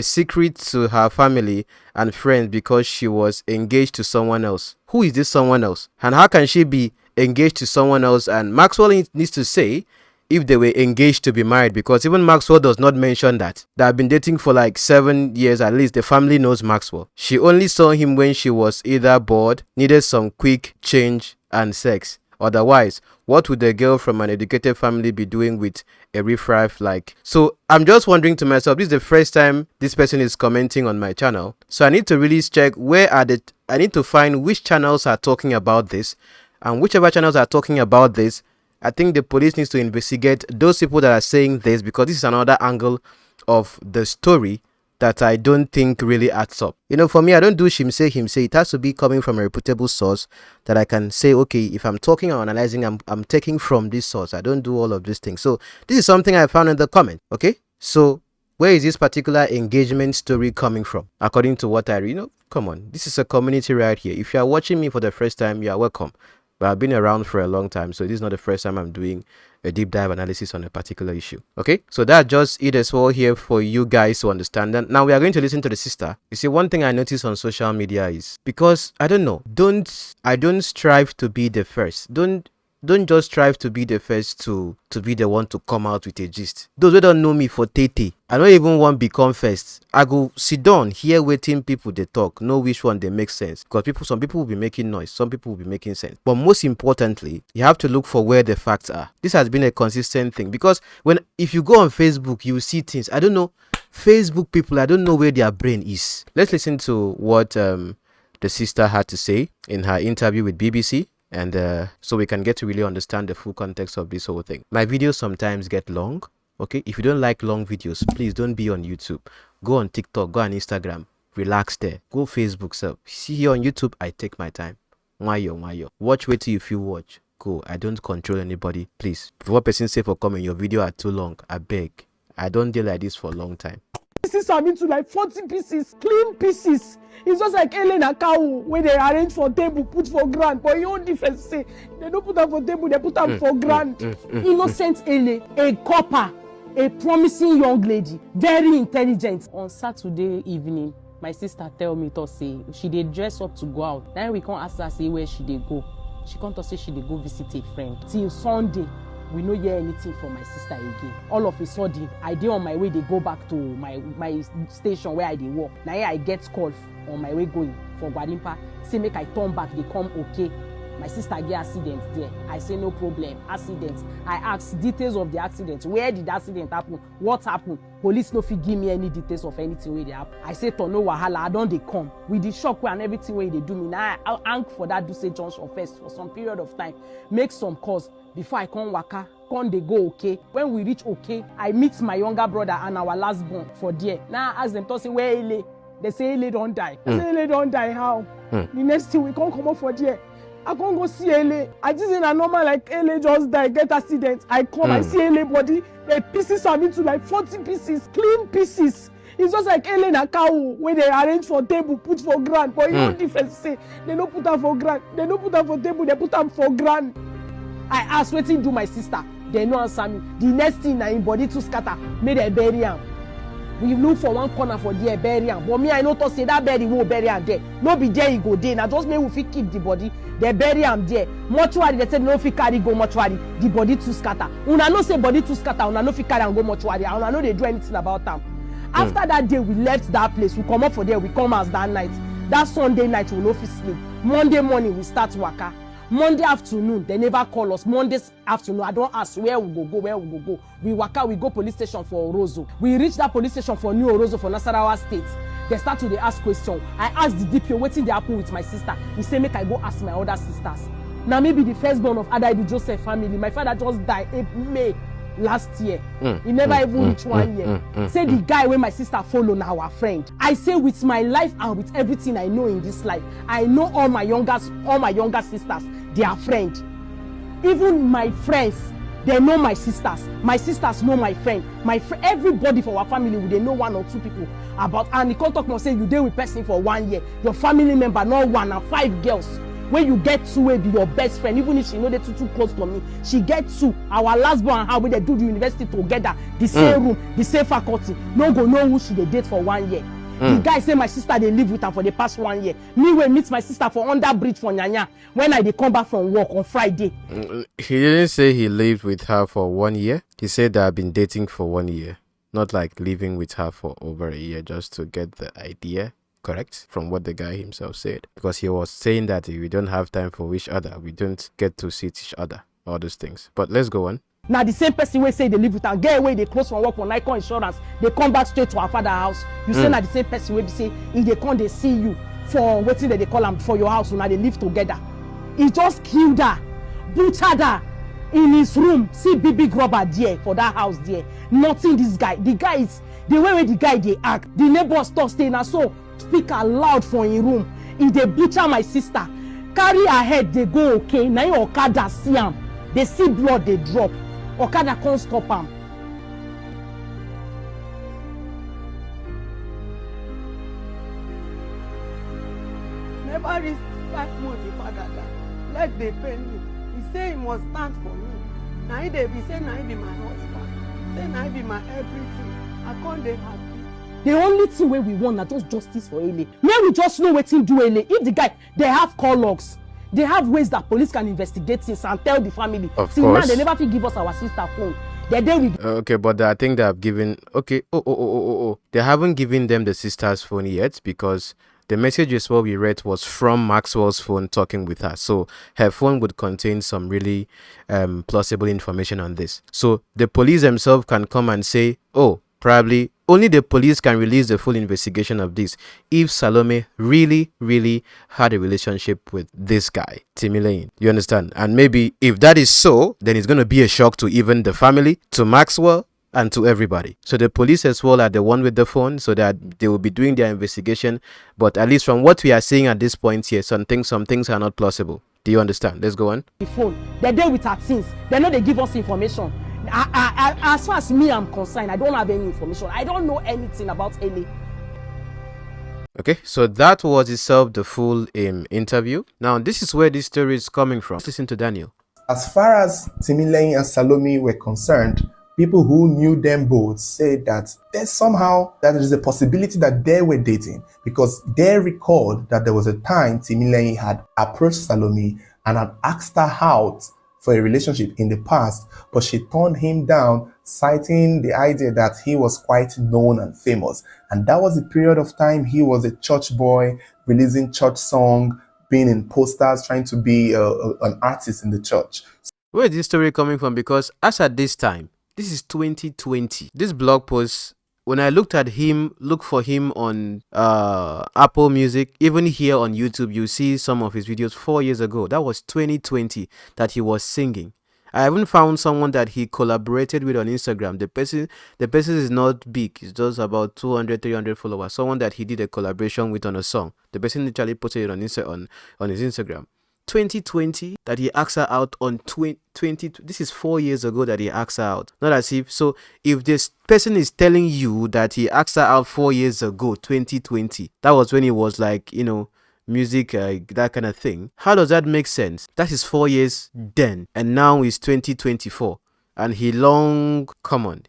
secret to her family and friends because she was engaged to someone else. Who is this someone else, and how can she be engaged to someone else? And Maxwell needs to say if they were engaged to be married, because even Maxwell does not mention that. They have been dating for like 7 years at least. The family knows Maxwell. She only saw him when she was either bored, needed some quick change, and sex. Otherwise, what would a girl from an educated family be doing with a riffraff like? So I'm just wondering to myself, this is the first time this person is commenting on my channel. So I need to really check I need to find which channels are talking about this. And whichever channels are talking about this, I think the police needs to investigate those people that are saying this, because this is another angle of the story that I don't think really adds up. You know, for me, I don't do him say. It has to be coming from a reputable source that I can say, okay, if I'm talking or analyzing, I'm taking from this source. I don't do all of these things. So this is something I found in the comment. Okay, so where is this particular engagement story coming from? According to what I read, come on, this is a community right here. If you are watching me for the first time, you are welcome. But I've been around for a long time, so this is not the first time I'm doing a deep dive analysis on a particular issue. Okay, so that's just it as well here for you guys to understand. And now we are going to listen to the sister. You see, one thing I notice on social media is, because I don't know, I don't strive to be the first. Don't just strive to be the first to be the one to come out with a gist. Those who don't know me for Tete, I don't even want to become first. I go sit down here waiting people they talk, know which one they make sense. Because some people will be making noise, some people will be making sense. But most importantly, you have to look for where the facts are. This has been a consistent thing, because if you go on Facebook, you will see things. I don't know, Facebook people, I don't know where their brain is. Let's listen to what the sister had to say in her interview with BBC. And so we can get to really understand the full context of this whole thing. My videos sometimes get long. Okay, if you don't like long videos, please don't be on YouTube. Go on TikTok, go on Instagram, relax there. Go Facebook, sir. See, here on YouTube, I take my time. Wayo. Watch wait till you feel watch. Go. I don't control anybody. Please. If one person say for comment, your video are too long, I beg. I don't deal like this for a long time. pieces am into like 40 pieces, clean pieces. It's just like Ellen and cow where they arrange for table, put for ground. But your own difference say they don't put them for table, they put them for ground. Innocent Ele, a copper, a promising young lady, very intelligent. On Saturday evening, my sister tell me to say she dey dress up to go out. Then we can't ask her say where she dey go. She can't say she dey go visit a friend. Till Sunday, we no hear anything from my sister again. All of a sudden, I dey on my way, they go back to my station where I dey work. Now I get call on my way going for Gwadimpa. Say make I turn back, they come okay. My sister get accident there. I say no problem, accident. I ask details of the accident. Where did the accident happen? What happened? Police no fit give me any details of anything where they happen. I say to no wahala, I don dey come. With the shock and everything where they do me, now I hang for that Duse Junction first for some period of time. Make some calls before I come waka. Come they go okay. When we reach okay, I meet my younger brother and our last born for there. Now I ask them to say where Ele. They say Ele don't die. I say Ele don't die how? The next thing we can't come up for there. I can't go see Ele. I just in a normal like Ele just die, get accident. I come, I see Ele body. The pieces are into like 40 pieces, clean pieces. It's just like Ele and cow where they arrange for table, put for ground. But you know difference say they don't put them for ground. They don't put them for table, they put them for ground. I ask wetin do my sister. They no answer me. The next thing na im body to scatter, make dem bury am. We look for one corner for there, bury am. But me, I know to say that body won't bury am there. No be there, he go there. Now just make we fit keep the body. They bury am there. Mortuary, they say no fit carry go mortuary. The body to scatter. Una no say body to scatter. Una no fit carry and go mortuary. Una no they do anything about am. After that day, we left that place. We come up for there. We come as that night. That Sunday night, we no fit sleep. Monday morning, we start waka. Monday afternoon, they never call us. Monday afternoon, I don't ask where we go. We waka, we go police station for Orozo. We reach that police station for New Orozo for Nasarawa State. They start to dey ask question. I ask the DPO, wetin dey happen with my sister? He say make I go ask my other sisters. Now maybe the firstborn of Adaidu Joseph family. My father just died in May last year. He never even reached 1 year. Say the guy where my sister follow now our friend. I say with my life and with everything I know in this life, I know all my younger sisters, they are friends. Even my friends, they know my sisters. My sisters know my friend. Everybody for our family, they know 1 or 2 people about. And he can't talk more say you deal with person for 1 year. Your family member, not 1 and 5 girls. When you get 2 will be your best friend, even if she know they too close to me, she get 2. Our last born and how we they do the university together, the same room, the same faculty. No go know who she they date for 1 year. The guy say my sister they live with her for the past 1 year. Me will meet my sister for under bridge for Nyanya when I they come back from work on Friday. He didn't say he lived with her for 1 year. He said that I've been dating for 1 year, not like living with her for over a year, just to get the idea correct from what the guy himself said, because he was saying that we don't have time for each other, we don't get to see each other, all those things. But let's go on. Now the same person will say they live with her, get away, they close from work for Nikon Insurance, they come back straight to her father's house. You say now the same person will say if they come they see you for waiting that they call them for your house, now they live together. He just killed her, butchered her in his room. See big rubber there for that house there. Nothing this guy. The guy is the way the guy they act. The neighbors stop staying and so speak aloud for in room. If they butcher my sister, carry her head, they go okay. Now your Okada see him. They see blood, they drop. Okada can't stop him. Never reach 5 months the father died. Let they pay me. He say he must stand for me. Now he dey be say now he be my husband. Say now he be my everything. I can't dey happy. The only thing where we want na just justice for Ele. Where we just know wetin do Ele. If the guy, they have call logs, they have ways that police can investigate things and tell the family. Of See, course. now they never fit give us our sister phone. They're there with. Okay, but I think they have given. Okay, they haven't given them the sister's phone yet, because the message as well we read was from Maxwell's phone talking with her. So her phone would contain some really plausible information on this. So the police themselves can come and say, oh, probably only the police can release the full investigation of this if Salome really had a relationship with this guy, Timileyin. You understand? And maybe if that is so, then it's going to be a shock to even the family, to Maxwell, and to everybody. So the police as well are the one with the phone, so that they will be doing their investigation. But at least from what we are seeing at this point here, some things are not plausible. Do you understand? Let's go on. The phone. They're there with her things. They know they give us information. As far as me I'm concerned, I don't have any information. I don't know anything about Ele. Okay, so that was itself the full interview. Now, this is where this story is coming from. Let's listen to Daniel. As far as Timileyin and Salome were concerned, people who knew them both said that there's somehow that there is a possibility that they were dating, because they recalled that there was a time Timileyin had approached Salome and had asked her out for a relationship in the past, but she turned him down, citing the idea that he was quite known and famous. And that was the period of time he was a church boy, releasing church song, being in posters, trying to be an artist in the church. Where is this story coming from? Because as at this time, this is 2020. This blog post, when I looked for him on Apple Music, even here on YouTube, you see some of his videos 4 years ago. That was 2020 that he was singing. I haven't found someone that he collaborated with on Instagram. The person is not big. It's just about 200, 300 followers. Someone that he did a collaboration with on a song. The person literally posted it on his Instagram. 2020 that he asked her out on 20. This is 4 years ago that he asked her out. Not as if, so if this person is telling you that he asked her out 4 years ago, 2020, that was when he was like, music, that kind of thing. How does that make sense? That is 4 years then, and now it's 2024. And he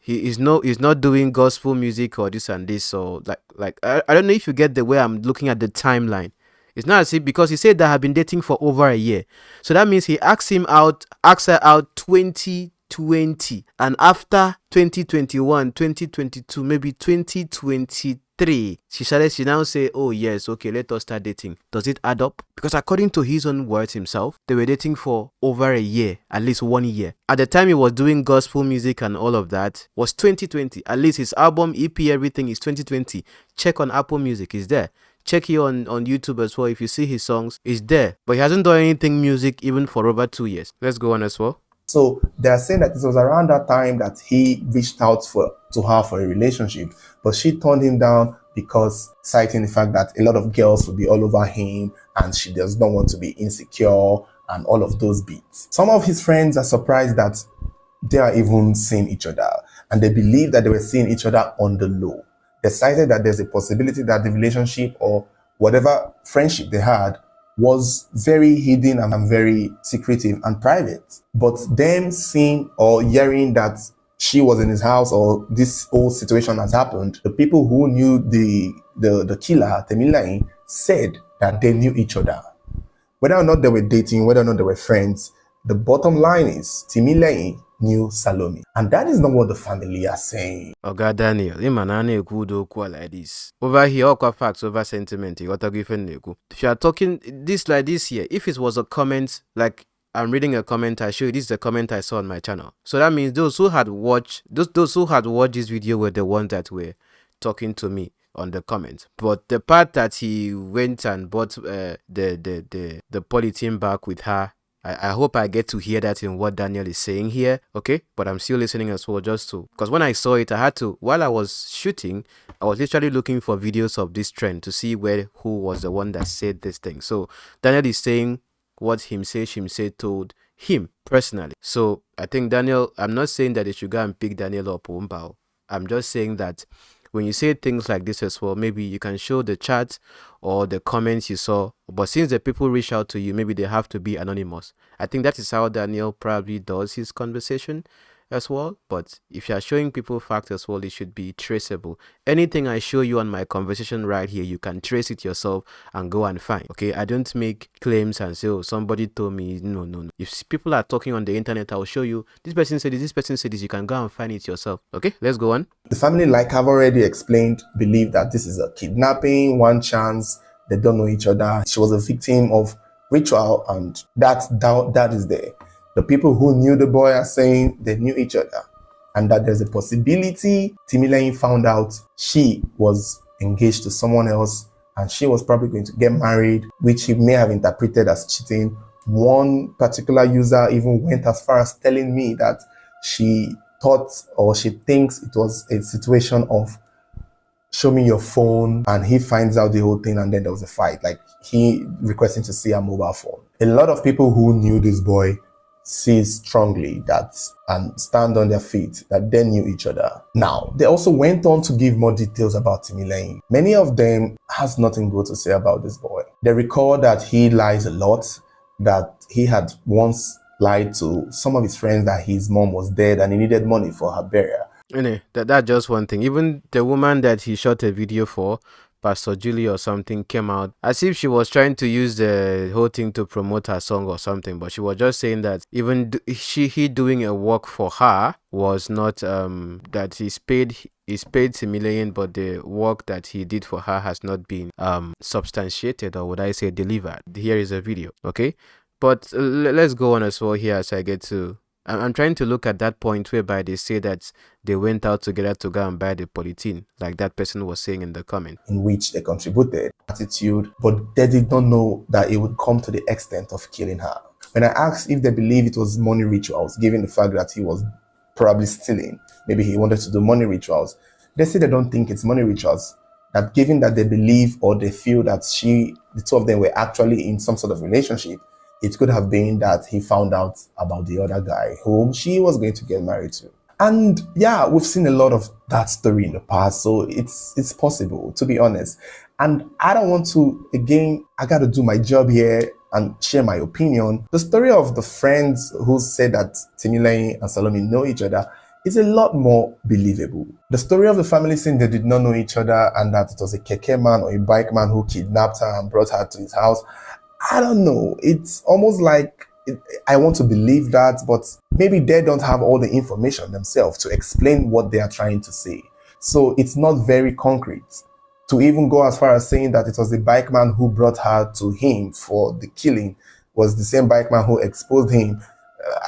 he's not doing gospel music or this and this. So like I don't know if you get the way I'm looking at the timeline. It's not as if, because he said they have been dating for over a year. So that means he asked her out 2020. And after 2021, 2022, maybe 2023, she now say, oh yes, okay, let us start dating. Does it add up? Because according to his own words himself, they were dating for over a year, at least 1 year. At the time he was doing gospel music and all of that was 2020. At least his album, EP, everything is 2020. Check on Apple Music, is there. Check here on YouTube as well. If you see his songs, it's there. But he hasn't done anything music even for over 2 years. Let's go on as well. So they are saying that it was around that time that he reached out to her for a relationship, but she turned him down because, citing the fact that a lot of girls will be all over him and she does not want to be insecure and all of those beats. Some of his friends are surprised that they are even seeing each other, and they believe that they were seeing each other on the low. They cited that there's a possibility that the relationship or whatever friendship they had was very hidden and very secretive and private. But them seeing or hearing that she was in his house or this whole situation has happened, the people who knew the killer, Timileyin, said that they knew each other. Whether or not they were dating, whether or not they were friends, the bottom line is Timileyin knew Salome. And that is not what the family are saying. Oga Daniel, like this. Over here, all facts over sentiment. If you are talking this like this here, if it was a comment, like I'm reading a comment, I show you this is the comment I saw on my channel. So that means those who had watched this video were the ones that were talking to me on the comments. But the part that he went and bought the polythene back with her, I hope I get to hear that in what Daniel is saying here, okay? But I'm still listening as well, because when I saw it, I had to, while I was shooting, I was literally looking for videos of this trend to see who was the one that said this thing. So Daniel is saying what Shimse told him personally. So I think Daniel, I'm not saying that they should go and pick Daniel up, I'm just saying that when you say things like this as well, maybe you can show the chat or the comments you saw. But since the people reach out to you, maybe they have to be anonymous. I think that is how Daniel probably does his conversation as well. But if you are showing people facts as well, it should be traceable. Anything I show you on my conversation right here, you can trace it yourself and go and find. Okay, I don't make claims and say, oh, somebody told me. No. If people are talking on the internet, I'll show you this person said this person said this. You can go and find it yourself. Okay, let's go on. The family, like I've already explained, believe that this is a kidnapping, one chance. They don't know each other. She was a victim of ritual, and that is there. The people who knew the boy are saying they knew each other, and that there's a possibility Timileyin found out she was engaged to someone else and she was probably going to get married, which he may have interpreted as cheating. One particular user even went as far as telling me that she thought or she thinks it was a situation of show me your phone, and he finds out the whole thing, and then there was a fight, like he requesting to see her mobile phone. A lot of people who knew this boy says strongly that and stand on their feet that they knew each other. Now, they also went on to give more details about Timileyin. Many of them has nothing good to say about this boy. They recall that he lies a lot, that he had once lied to some of his friends that his mom was dead and he needed money for her burial. That's just one thing. Even the woman that he shot a video for, Pastor Julie or something, came out as if she was trying to use the whole thing to promote her song or something, but she was just saying that even he doing a work for her was not that he's paid Timileyin, but the work that he did for her has not been substantiated, or would I say delivered. Here is a video, okay? But let's go on as well here as I get to. I'm trying to look at that point whereby they say that they went out together to go and buy the polythene, like that person was saying in the comment. In which they contributed attitude, but they did not know that it would come to the extent of killing her. When I asked if they believe it was money rituals, given the fact that he was probably stealing, maybe he wanted to do money rituals, they say they don't think it's money rituals. That given that they believe or they feel that the two of them were actually in some sort of relationship, it could have been that he found out about the other guy whom she was going to get married to. And yeah, we've seen a lot of that story in the past, so it's possible, to be honest. And I don't want to, again, I got to do my job here and share my opinion. The story of the friends who said that Timileyin and Salome know each other is a lot more believable. The story of the family saying they did not know each other and that it was a keke man or a bike man who kidnapped her and brought her to his house, I don't know. It's almost like I want to believe that, but maybe they don't have all the information themselves to explain what they are trying to say. So it's not very concrete. To even go as far as saying that it was the bike man who brought her to him for the killing was the same bike man who exposed him.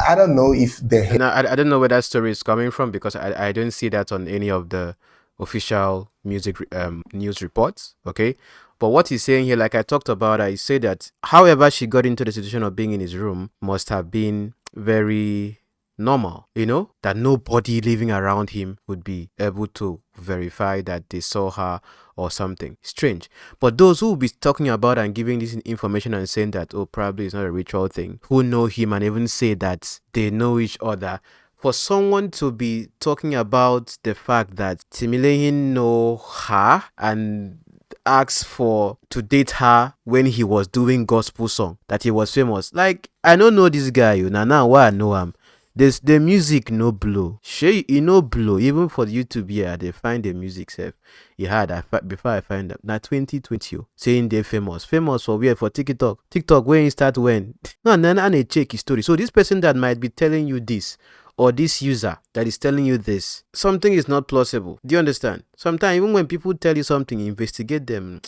I don't know if they... No, I don't know where that story is coming from, because I don't see that on any of the official news reports, okay? But what he's saying here, like I talked about, I say that however she got into the situation of being in his room must have been very normal, you know, that nobody living around him would be able to verify that they saw her or something. Strange. But those who will be talking about and giving this information and saying that, oh, probably it's not a ritual thing, who know him and even say that they know each other, for someone to be talking about the fact that Timileyin know her and asked to date her when he was doing gospel song, that he was famous. Like, I don't know this guy, you know, now why I know him. The music no blow. Shay, you no blow. Even for YouTube here, they find the music safe. He had before I find them. Now 2020, saying they're famous. Famous for where? For TikTok. TikTok, when you start when? No, and then I check his story. So this person that might be telling you this, or this user that is telling you this, something is not plausible. Do you understand? Sometimes even when people tell you something, investigate them,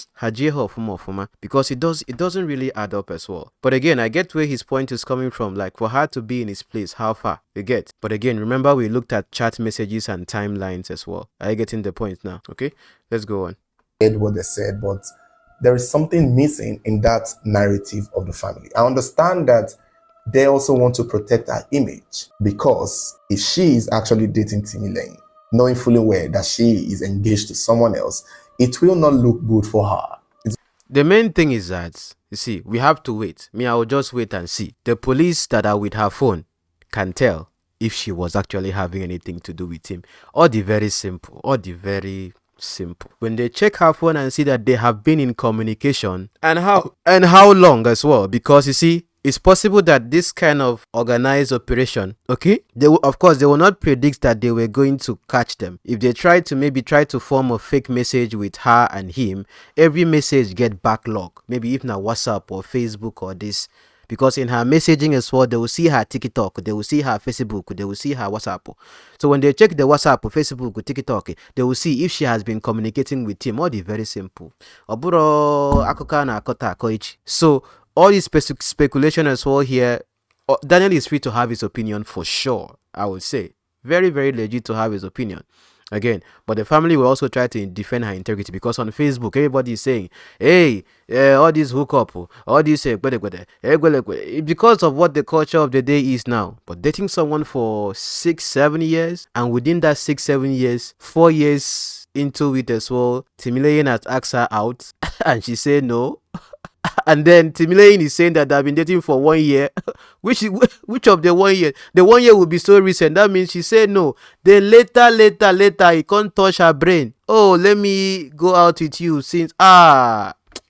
because it doesn't really add up as well. But again, I get where his point is coming from. Like, for her to be in his place, how far? You get? But again, remember we looked at chat messages and timelines as well. Are you getting the point now? Okay, let's go on. What they said, but there is something missing in that narrative of the family. I understand that they also want to protect her image, because if she is actually dating Timileyin, knowing fully well that she is engaged to someone else, it will not look good for her. The main thing is that, you see, we have to wait. I will just wait and see. The police that are with her phone can tell if she was actually having anything to do with him. Or the very simple. When they check her phone and see that they have been in communication, and how long as well, because you see, it's possible that this kind of organized operation, okay, of course they will not predict that they were going to catch them. If they try to form a fake message with her and him, every message get backlog. Maybe if na WhatsApp or Facebook or this, because in her messaging as well, they will see her TikTok, they will see her Facebook, they will see her WhatsApp. So when they check the WhatsApp, Facebook, TikTok, they will see if she has been communicating with him. All the very simple. So all this speculation as well here, Daniel is free to have his opinion for sure, I would say. Very, very legit to have his opinion. Again, but the family will also try to defend her integrity, because on Facebook, everybody is saying, hey, all this hookup, all this, because of what the culture of the day is now. But dating someone for 6-7 years, and within that 6-7 years, 4 years into it as well, Timileyin has asked her out, and she said no. And then Timileyin is saying that they've been dating for 1 year. Which of the 1 year? The 1 year will be so recent. That means she said no. Then later, he can't touch her brain. Oh, let me go out with you since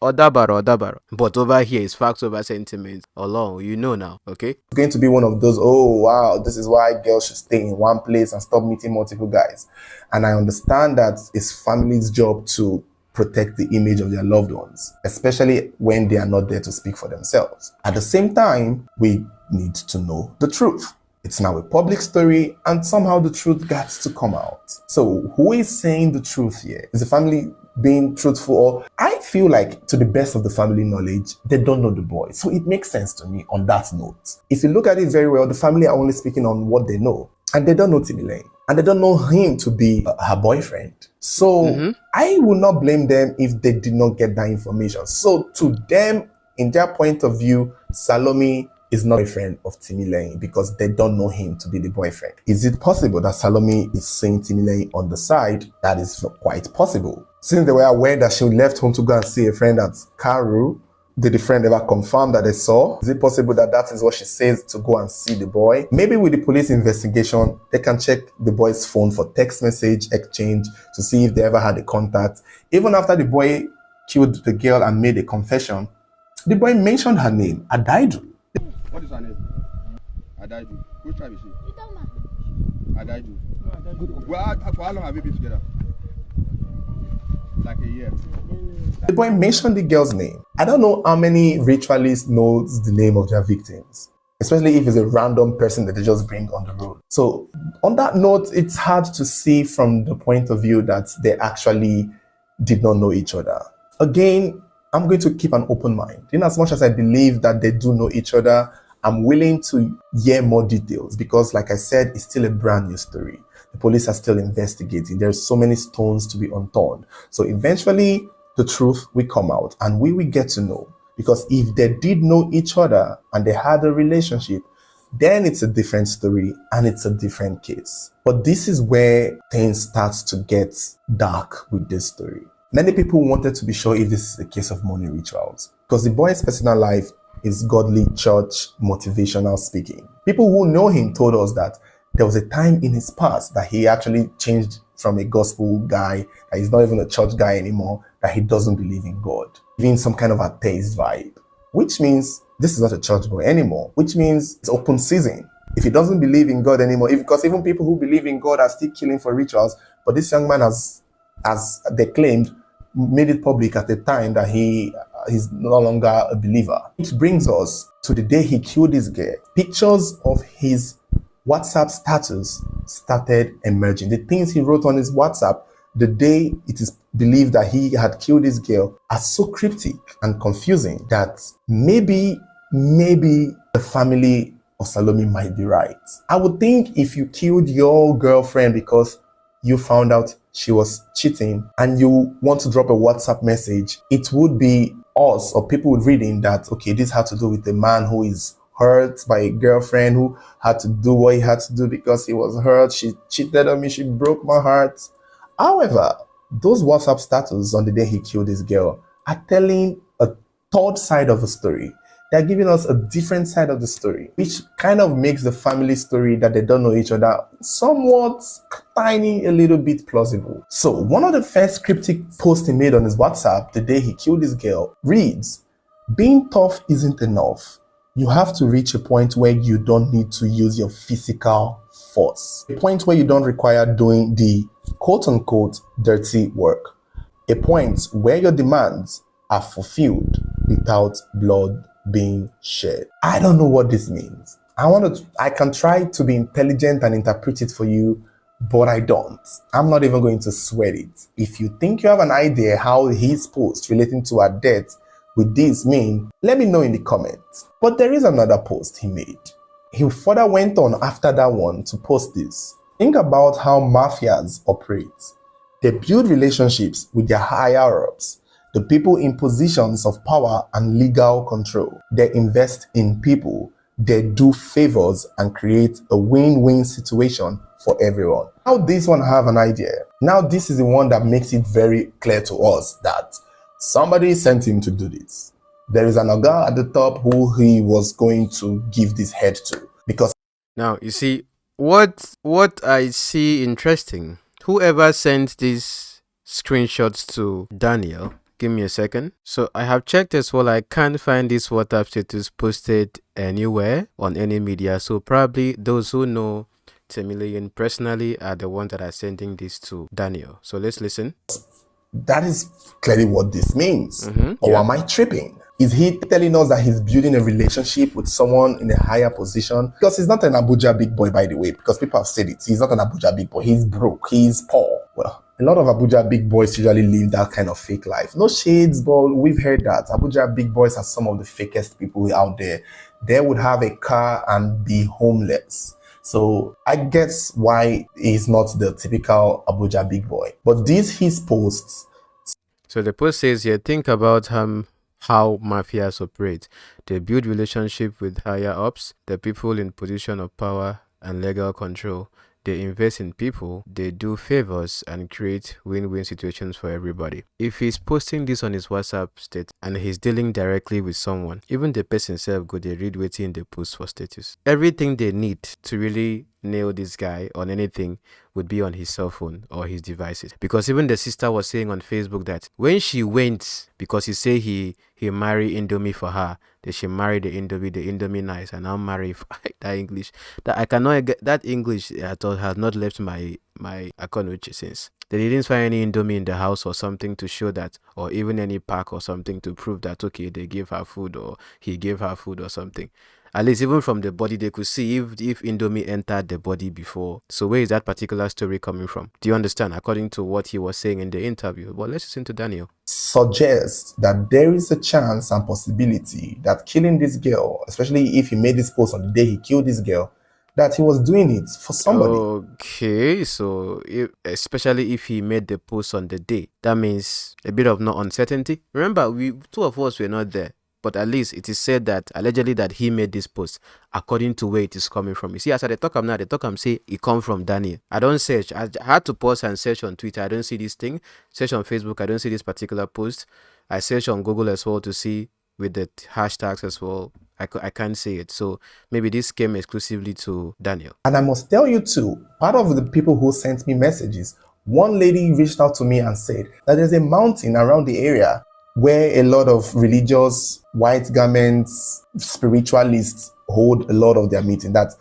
Odabaro. But over here is facts over sentiments. Along, you know now, okay? It's going to be one of those, oh wow, this is why girls should stay in one place and stop meeting multiple guys. And I understand that it's family's job to protect the image of their loved ones, especially when they are not there to speak for themselves. At the same time, we need to know the truth. It's now a public story, and somehow the truth got to come out. So who is saying the truth here? Is the family being truthful? Or I feel like, to the best of the family knowledge, they don't know the boy. So it makes sense to me on that note. If you look at it very well, the family are only speaking on what they know, and they don't know Timileyin, and they don't know him to be her boyfriend. So I will not blame them if they did not get that information. So to them, in their point of view, Salome is not a friend of Timileyin because they don't know him to be the boyfriend. Is it possible that Salome is seeing Timileyin on the side? That is quite possible. Since they were aware that she left home to go and see a friend at Karu, did the friend ever confirm that they saw? Is it possible that that is what she says to go and see the boy? Maybe with the police investigation, they can check the boy's phone for text message exchange to see if they ever had a contact. Even after the boy killed the girl and made a confession, the boy mentioned her name, Adaidu. What is her name? Adaidu. Which tribe is she? Adaidu. Well, for how long have you been together? Like a year. The boy mentioned the girl's name. I don't know how many ritualists knows the name of their victims, especially if it's a random person that they just bring on the road. So on that note, it's hard to see from the point of view that they actually did not know each other. Again, I'm going to keep an open mind. In as much as I believe that they do know each other, I'm willing to hear more details because, like I said, it's still a brand new story. The police are still investigating. There's so many stones to be unturned. So eventually, the truth will come out and we will get to know. Because if they did know each other and they had a relationship, then it's a different story and it's a different case. But this is where things start to get dark with this story. Many people wanted to be sure if this is a case of money rituals because the boy's personal life is godly church motivational speaking. People who know him told us that there was a time in his past that he actually changed from a gospel guy, that he's not even a church guy anymore, that he doesn't believe in God, even some kind of atheist vibe, which means this is not a church boy anymore, which means it's open season. If he doesn't believe in God anymore, because even people who believe in God are still killing for rituals, but this young man has, as they claimed, made it public at the time that he's no longer a believer. Which brings us to the day he killed this girl. Pictures of his WhatsApp status started emerging. The things he wrote on his WhatsApp the day it is believed that he had killed this girl are so cryptic and confusing that maybe the family of Salome might be right. I would think if you killed your girlfriend because you found out she was cheating and you want to drop a WhatsApp message, it would be us or people would reading that, okay, this had to do with a man who is hurt by a girlfriend who had to do what he had to do because he was hurt. She cheated on me. She broke my heart. However, those WhatsApp status on the day he killed this girl are telling a third side of the story. They're giving us a different side of the story, which kind of makes the family story that they don't know each other somewhat tiny, a little bit plausible. So one of the first cryptic posts he made on his WhatsApp the day he killed this girl reads, "Being tough isn't enough. You have to reach a point where you don't need to use your physical force. A point where you don't require doing the quote-unquote dirty work. A point where your demands are fulfilled without blood being shed." I don't know what this means. I can try to be intelligent and interpret it for you, but I don't. I'm not even going to sweat it. If you think you have an idea how his post relating to her death with this mean, let me know in the comments. But there is another post he made. He further went on after that one to post this. Think about how mafias operate. They build relationships with their higher-ups, the people in positions of power and legal control. They invest in people. They do favors and create a win-win situation for everyone. Now this one have an idea. Now this is the one that makes it very clear to us that somebody sent him to do this. There is an Oga at the top who he was going to give this head to. Because now you see what I see interesting. Whoever sent these screenshots to Daniel, give me a second. So I have checked as well. I can't find this WhatsApp status posted anywhere on any media. So probably those who know Timileyin personally are the ones that are sending this to Daniel. So let's listen. that is clearly what this means. Or yeah. am I tripping? Is he telling us that he's building a relationship with someone in a higher position? Because he's not an Abuja big boy, by the way, because people have said it. He's not an Abuja big boy. He's broke. He's poor. Well, a lot of Abuja big boys usually live that kind of fake life. No shades, but we've heard that. Abuja big boys are some of the fakest people out there. They would have a car and be homeless. So I guess why he's not the typical Abuja big boy. But these his posts. So the post says here, think about how mafias operate. They build relationship with higher ups, the people in position of power and legal control. They invest in people, they do favors and create win-win situations for everybody. If he's posting this on his WhatsApp state and he's dealing directly with someone, even the person self go they read waiting the post for status. Everything they need to really nail this guy on anything would be on his cell phone or his devices. Because even the sister was saying on Facebook that when she went, because he say he marry Indomie for her, that she married the Indomie nice, and now marry that English. That I cannot get that English at all has not left my account since. They didn't find any Indomie in the house or something to show that, or even any pack or something to prove that okay, they gave her food or he gave her food or something. At least even from the body, they could see if Indomie entered the body before. So where is that particular story coming from? Do you understand? According to what he was saying in the interview. Well, let's listen to Daniel. Suggests that there is a chance and possibility that killing this girl, especially if he made this post on the day he killed this girl, that he was doing it for somebody. Okay, so especially if he made the post on the day, that means a bit of no uncertainty. Remember, two of us were not there. But at least it is said that allegedly that he made this post according to where it is coming from. You see, as I talk now, the talk say it come from Daniel. I don't search. I had to pause and search on Twitter. I don't see this thing. Search on Facebook. I don't see this particular post. I search on Google as well to see with the hashtags as well. I can't see it. So maybe this came exclusively to Daniel. And I must tell you too, part of the people who sent me messages, one lady reached out to me and said that there's a mountain around the area where a lot of religious white garments spiritualists hold a lot of their meeting. That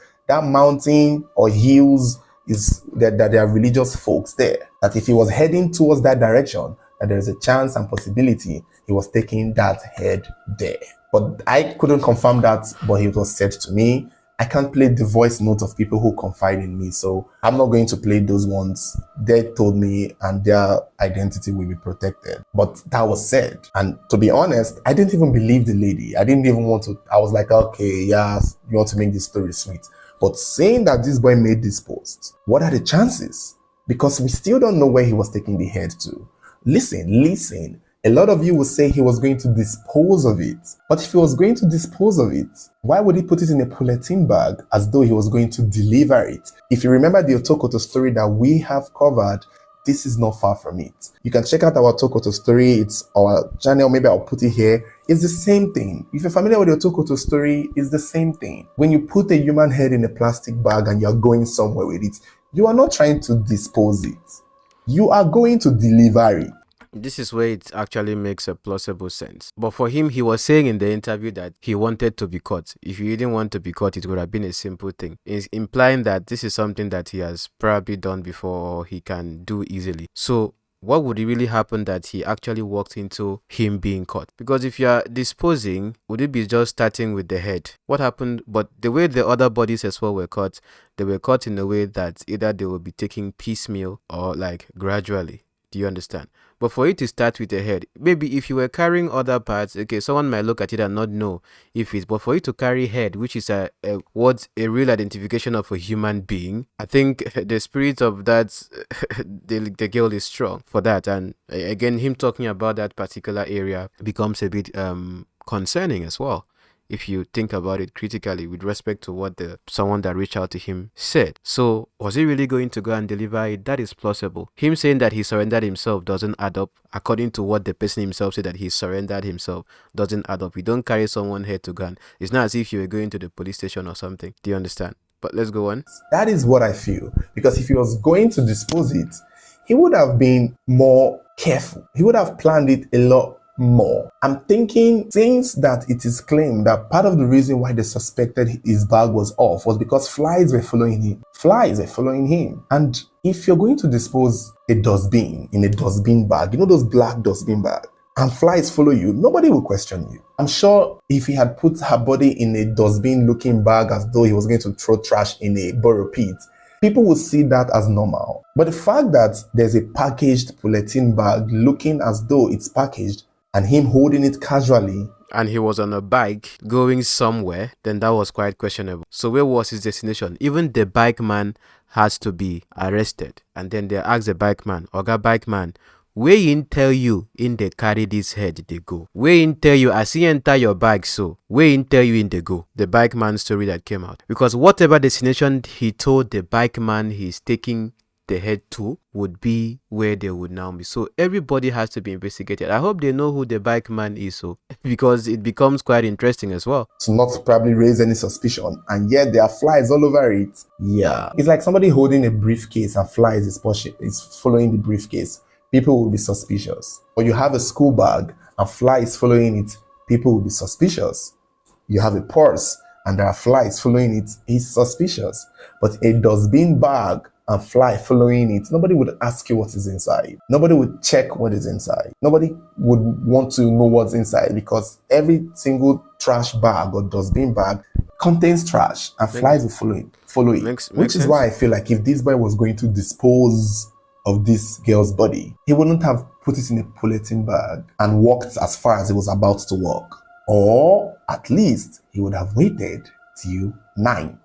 mountain or hills is that there are religious folks there. That if he was heading towards that direction, that there's a chance and possibility he was taking that head there. But I couldn't confirm that, but it was said to me. I can't play the voice note of people who confide in me, so I'm not going to play those ones. They told me and their identity will be protected. But that was said. And to be honest, I didn't even believe the lady. I didn't even want to. I was like, okay, yeah, you want to make this story sweet. But saying that this boy made this post, what are the chances? Because we still don't know where he was taking the head to. Listen. A lot of you will say he was going to dispose of it. But if he was going to dispose of it, why would he put it in a polythene bag as though he was going to deliver it? If you remember the Otokoto story that we have covered, this is not far from it. You can check out our Otokoto story. It's our channel. Maybe I'll put it here. It's the same thing. If you're familiar with the Otokoto story, it's the same thing. When you put a human head in a plastic bag and you're going somewhere with it, you are not trying to dispose it. You are going to deliver it. This is where it actually makes a plausible sense. But for him, he was saying in the interview that he wanted to be caught. If he didn't want to be caught, it would have been a simple thing. It's implying that this is something that he has probably done before or he can do easily. So what would really happen that he actually walked into him being caught? Because if you are disposing, would it be just starting with the head? What happened? But the way the other bodies as well were caught, they were caught in a way that either they will be taking piecemeal or like gradually. Do you understand? But for it to start with a head, maybe if you were carrying other parts, okay, someone might look at it and not know if it's, but for you to carry head, which is a real identification of a human being, I think the spirit of that, the girl is strong for that. And again, him talking about that particular area becomes a bit concerning as well. if you think about it critically with respect to what someone that reached out to him said. So was he really going to go and deliver it? That is plausible. Him saying that he surrendered himself doesn't add up. According to what the person himself said that he surrendered himself doesn't add up. You don't carry someone head to gun. It's not as if you were going to the police station or something. Do you understand? But let's go on. That is what I feel. Because if he was going to dispose it, he would have been more careful. He would have planned it a lot more. I'm thinking, since that it is claimed that part of the reason why they suspected his bag was off was because flies were following him. Flies were following him. And if you're going to dispose a dustbin in a dustbin bag, you know those black dustbin bags, and flies follow you, nobody will question you. I'm sure if he had put her body in a dustbin looking bag as though he was going to throw trash in a borough pit, people will see that as normal. But the fact that there's a packaged polythene bag looking as though it's packaged and him holding it casually, and he was on a bike going somewhere, then that was quite questionable. So where was his destination? Even the bike man has to be arrested. And then they ask the bike man, Oga bike man, where in tell you in the carry this head they go? Where in tell you as he enter your bag so? Where in tell you in the go? The bike man story that came out. Because whatever destination he told the bike man he's taking the head to would be where they would now be. So everybody has to be investigated. I hope they know who the bike man is, so because it becomes quite interesting as well. To not probably raise any suspicion, and yet there are flies all over it. Yeah. It's like somebody holding a briefcase and flies is following the briefcase. People will be suspicious. Or you have a school bag and flies following it, people will be suspicious. You have a purse and there are flies following it, it's suspicious. But a dustbin bag and fly following it, nobody would ask you what is inside. Nobody would check what is inside. Nobody would want to know what's inside because every single trash bag or dustbin bag contains trash and flies will follow it. Which is why I feel like if this boy was going to dispose of this girl's body, he wouldn't have put it in a polythene bag and walked as far as he was about to walk. Or at least he would have waited till night.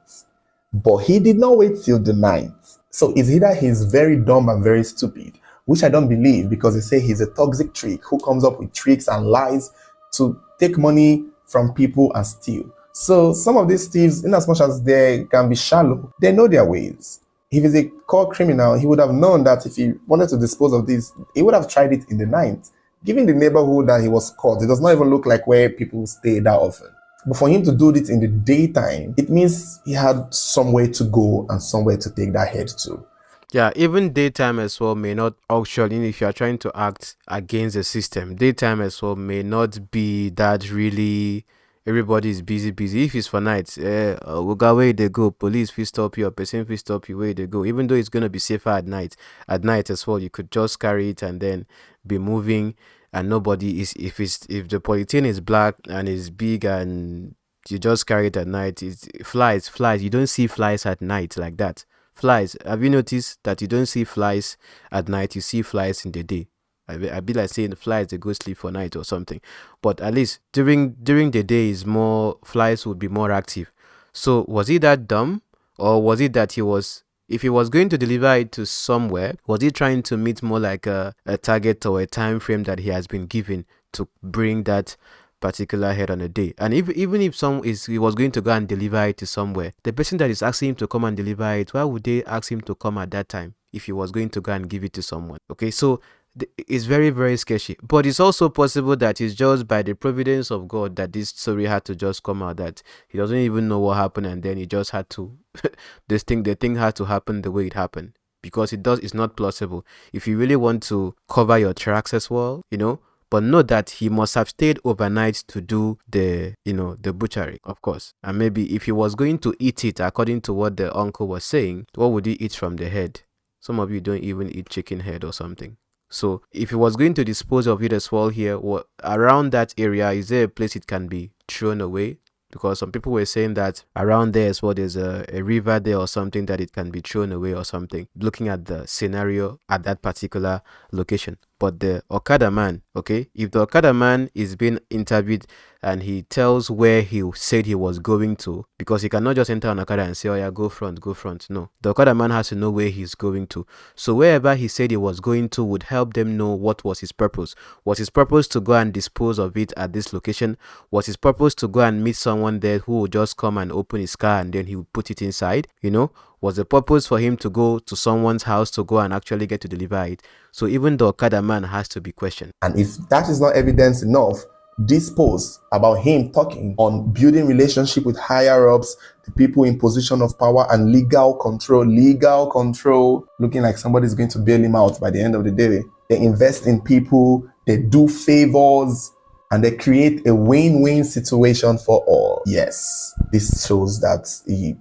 But he did not wait till the night. So it's either he's very dumb and very stupid, which I don't believe because they say he's a toxic trick who comes up with tricks and lies to take money from people and steal. So some of these thieves, in as much as they can be shallow, they know their ways. If he's a core criminal, he would have known that if he wanted to dispose of this, he would have tried it in the night. Given the neighborhood that he was caught, it does not even look like where people stay that often. But for him to do this in the daytime, it means he had somewhere to go and somewhere to take that head to. Yeah, even daytime as well may not actually, if you are trying to act against the system, daytime as well may not be that really. Everybody is busy. If it's for night, we'll go where they go. Police will stop you, or person will stop you where they go. Even though it's gonna be safer at night. At night as well, you could just carry it and then be moving, and nobody is. If the polythene is black and is big and you just carry it at night, it's flies. You don't see flies at night like that. Flies. Have you noticed that you don't see flies at night? You see flies in the day. I'd be like saying the flies they go sleep for night or something, but at least during the day is more flies would be more active. So was he that dumb, or was it that if he was going to deliver it to somewhere, was he trying to meet more like a target or a time frame that he has been given to bring that particular head on a day? And even if he was going to go and deliver it to somewhere, the person that is asking him to come and deliver it, why would they ask him to come at that time if he was going to go and give it to someone? Okay, so it's very, very sketchy. But it's also possible that it's just by the providence of God that this story had to just come out, that he doesn't even know what happened, and then he just had to the thing had to happen the way it happened, because it's not plausible if you really want to cover your tracks as well, but know that he must have stayed overnight to do the butchery, of course. And maybe if he was going to eat it, according to what the uncle was saying, what would he eat from the head? Some of you don't even eat chicken head or something. So if he was going to dispose of it as well here, around that area, is there a place it can be thrown away? Because some people were saying that around there as well, there's a river there or something that it can be thrown away or something, looking at the scenario at that particular location. but the Okada man, okay, if the Okada man is being interviewed and he tells where he said he was going to, because he cannot just enter an Okada and say, oh yeah, go front. No, the Okada man has to know where he's going to. So wherever he said he was going to would help them know what was his purpose. Was his purpose to go and dispose of it at this location? Was his purpose to go and meet someone there who would just come and open his car and then he would put it inside? Was the purpose for him to go to someone's house to go and actually get to deliver it? So even the Okada man has to be questioned. And if that is not evidence enough, this post about him talking on building relationship with higher ups, the people in position of power and legal control, looking like somebody's going to bail him out by the end of the day. They invest in people, they do favors, and they create a win-win situation for all. Yes, this shows that he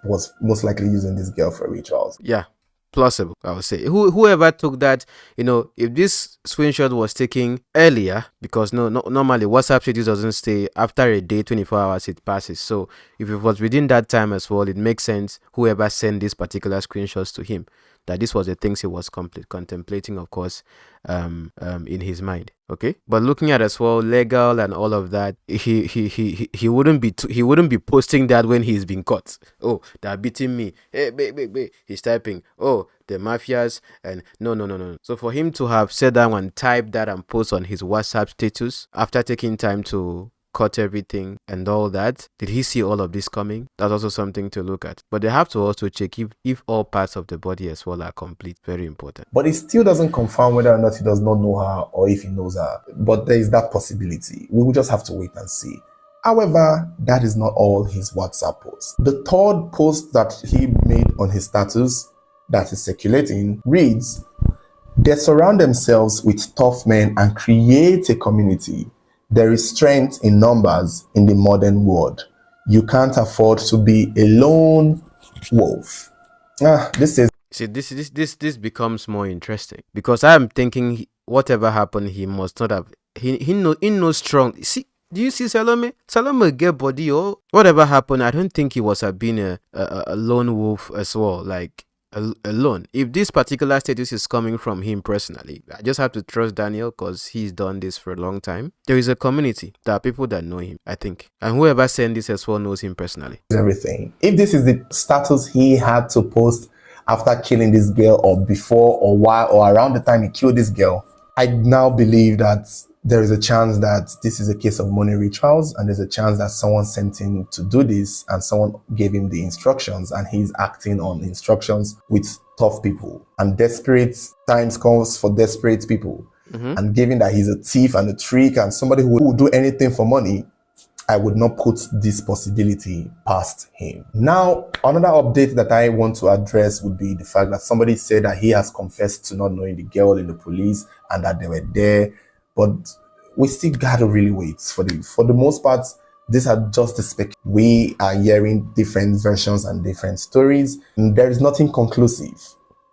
was most likely using this girl for rituals. Yeah, plausible, I would say. Whoever took that, if this screenshot was taken earlier, because normally WhatsApp status doesn't stay after a day, 24 hours it passes. So if it was within that time as well, it makes sense whoever sent these particular screenshots to him, that this was the things he was contemplating, of course, in his mind. Okay, but looking at as well legal and all of that, he wouldn't be posting that when he's been caught. Oh, they're beating me. Hey, babe. He's typing. Oh, the mafias and no. So for him to have said that and type that and post on his WhatsApp status after taking time to cut everything and all that, did he see all of this coming? That's also something to look at. But they have to also check if all parts of the body as well are complete. Very important. But it still doesn't confirm whether or not he does not know her or if he knows her. But there is that possibility. We will just have to wait and see. However, that is not all his WhatsApp posts. The third post that he made on his status that is circulating reads, "They surround themselves with tough men and create a community. There is strength in numbers in the modern world. You can't afford to be a lone wolf." This becomes more interesting, because I am thinking whatever happened, he must not have. He knows strong. See, do you see Salome? Salome get body or whatever happened. I don't think he was being a lone wolf as well, like alone. If this particular status is coming from him personally, I just have to trust Daniel because he's done this for a long time. There is a community. There are people that know him, I think, and whoever sent this as well knows him personally. Everything. If this is the status he had to post after killing this girl, or before, or while, or around the time he killed this girl, I now believe that there is a chance that this is a case of money rituals, and there's a chance that someone sent him to do this and someone gave him the instructions and he's acting on instructions with tough people. And desperate times calls for desperate people. And given that he's a thief and a trick and somebody who would do anything for money, I would not put this possibility past him. Now, another update that I want to address would be the fact that somebody said that he has confessed to not knowing the girl in the police and that they were there. But we still gotta really wait for the most part. These are just the spec. We are hearing different versions and different stories, and there is nothing conclusive.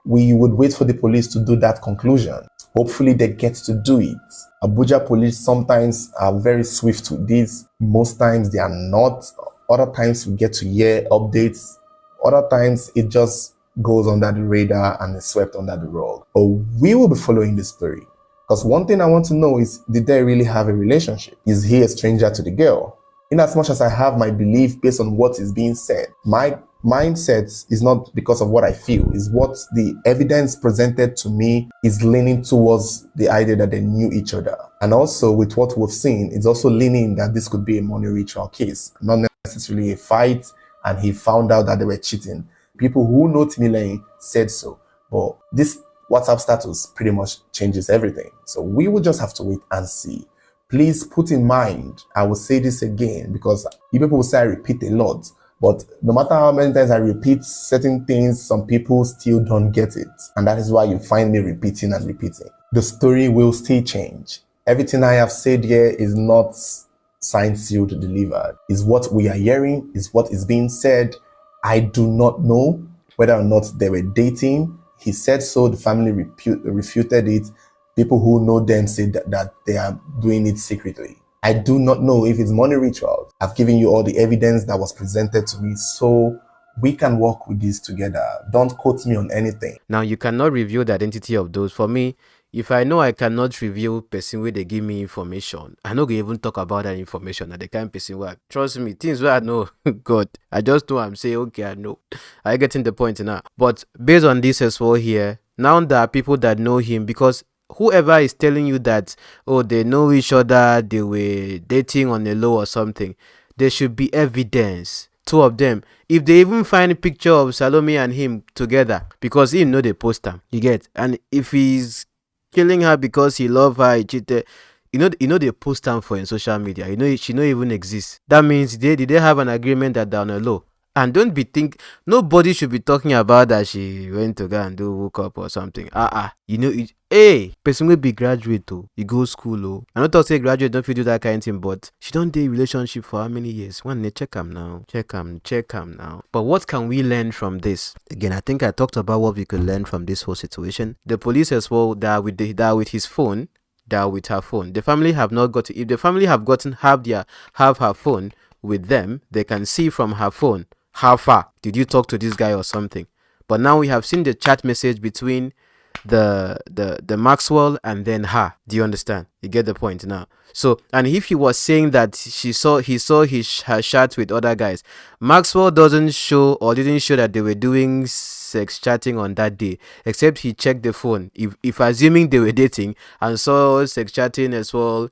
We would wait for the police to do that conclusion. Hopefully they get to do it. Abuja police sometimes are very swift with this. Most times they are not. Other times we get to hear updates. Other times it just goes under the radar and is swept under the rug. But we will be following this story. Because one thing I want to know is, did they really have a relationship? Is he a stranger to the girl? In as much as I have my belief based on what is being said, my mindset is not because of what I feel, is what the evidence presented to me is leaning towards the idea that they knew each other. And also with what we've seen, it's also leaning that this could be a money ritual case, not necessarily a fight, and he found out that they were cheating. People who know Timileyin said so. But this WhatsApp status pretty much changes everything. So we will just have to wait and see. Please put in mind, I will say this again because you people will say I repeat a lot, but no matter how many times I repeat certain things, some people still don't get it. And that is why you find me repeating and repeating. The story will still change. Everything I have said here is not signed, sealed, delivered. It's what we are hearing, is what is being said. I do not know whether or not they were dating. He said so, the family refuted it. People who know them say that they are doing it secretly. I do not know if it's money rituals. I've given you all the evidence that was presented to me, so we can work with this together. Don't quote me on anything. Now, you cannot reveal the identity of those. For me, if I know I cannot reveal person where they give me information, I no go even talk about that information. At the kind person where, trust me, things where I know, God, I just know I'm saying, okay, I know. I getting the point now. But based on this as well here, now there are people that know him, because whoever is telling you that, oh, they know each other, they were dating on the low or something, there should be evidence. Two of them, if they even find a picture of Salome and him together, because he know they post them, you get. And if he's killing her because he love her, he cheated, you know they post them for in social media, you know she don't even exist. That means did they have an agreement that they're on a low? And don't be nobody should be talking about that she went to go and do hook up or something. You know it. Hey, person will be graduate too. You go school oh. I not talk say graduate don't feel do that kind of thing, but she don't date relationship for how many years? One they check them now. Check them now. But what can we learn from this? Again, I think I talked about what we could learn from this whole situation. The police as well, they are with his phone, they are with her phone. The family have not got if the family have her phone with them, they can see from her phone how far did you talk to this guy or something. But now we have seen the chat message between the Maxwell and then her. Do you understand? You get the point now. So, and if he was saying that he saw her chat with other guys, Maxwell didn't show that they were doing sex chatting on that day, except he checked the phone. If assuming they were dating and saw sex chatting as well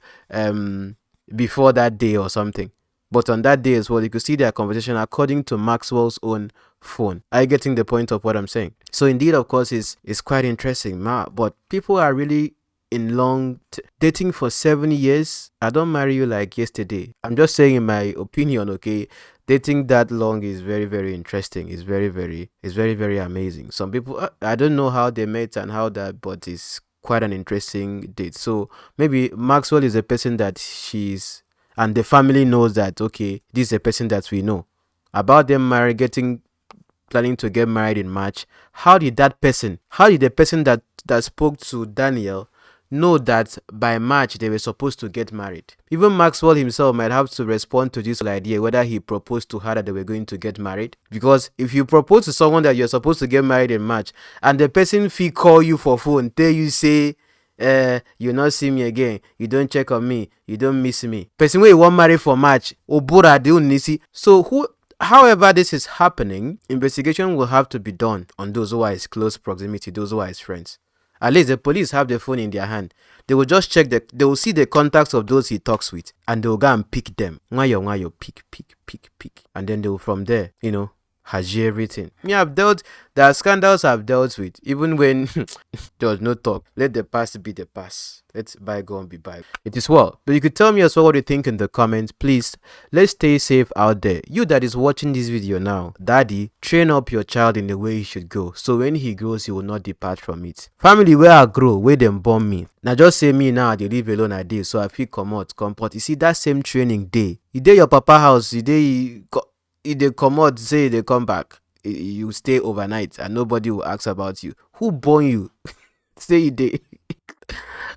before that day or something. But on that day as well, you could see their conversation according to Maxwell's own phone. Are you getting the point of what I'm saying? So indeed, of course, it's quite interesting. But people are really in dating for 7 years. I don't marry you like yesterday. I'm just saying in my opinion, okay? Dating that long is very, very interesting. It's very, very amazing. Some people, I don't know how they met and how that, but it's quite an interesting date. So maybe Maxwell is a person that and the family knows that, okay, this is a person that we know. About them planning to get married in March, how did the person that spoke to Daniel know that by March they were supposed to get married? Even Maxwell himself might have to respond to this idea, whether he proposed to her that they were going to get married. Because if you propose to someone that you're supposed to get married in March, and the person call you for phone, tell you say, you not see me again, you don't check on me, you don't miss me. Person where you want marry for March, obura de unisi. So however this is happening, investigation will have to be done on those who are his close proximity, those who are his friends. At least the police have the phone in their hand. They will just check they will see the contacts of those he talks with, and they will go and pick them. Ngayo, pick. And then they will from there, has everything. There are scandals I've dealt with, even when there was no talk. Let the past be the past. Let bygone be bygone. It is well. But you could tell me as well what you think in the comments. Please, let's stay safe out there. You that is watching this video now, daddy, train up your child in the way he should go. So when he grows, he will not depart from it. Family where I grow, where them born me. Now just say me now, they live alone a day. So I feel come out. You see that same training day. You day your papa house, if they come out, say they come back, you stay overnight and nobody will ask about you. Who born you? Stay day.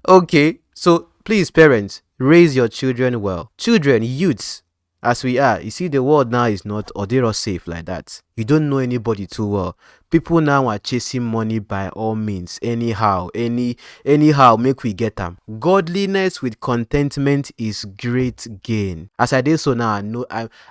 Okay, so please parents, raise your children well. Children, youths, as we are, you see the world now is not or safe like that. You don't know anybody too well. People now are chasing money by all means, anyhow, make we get them. Godliness with contentment is great gain. As I did so now,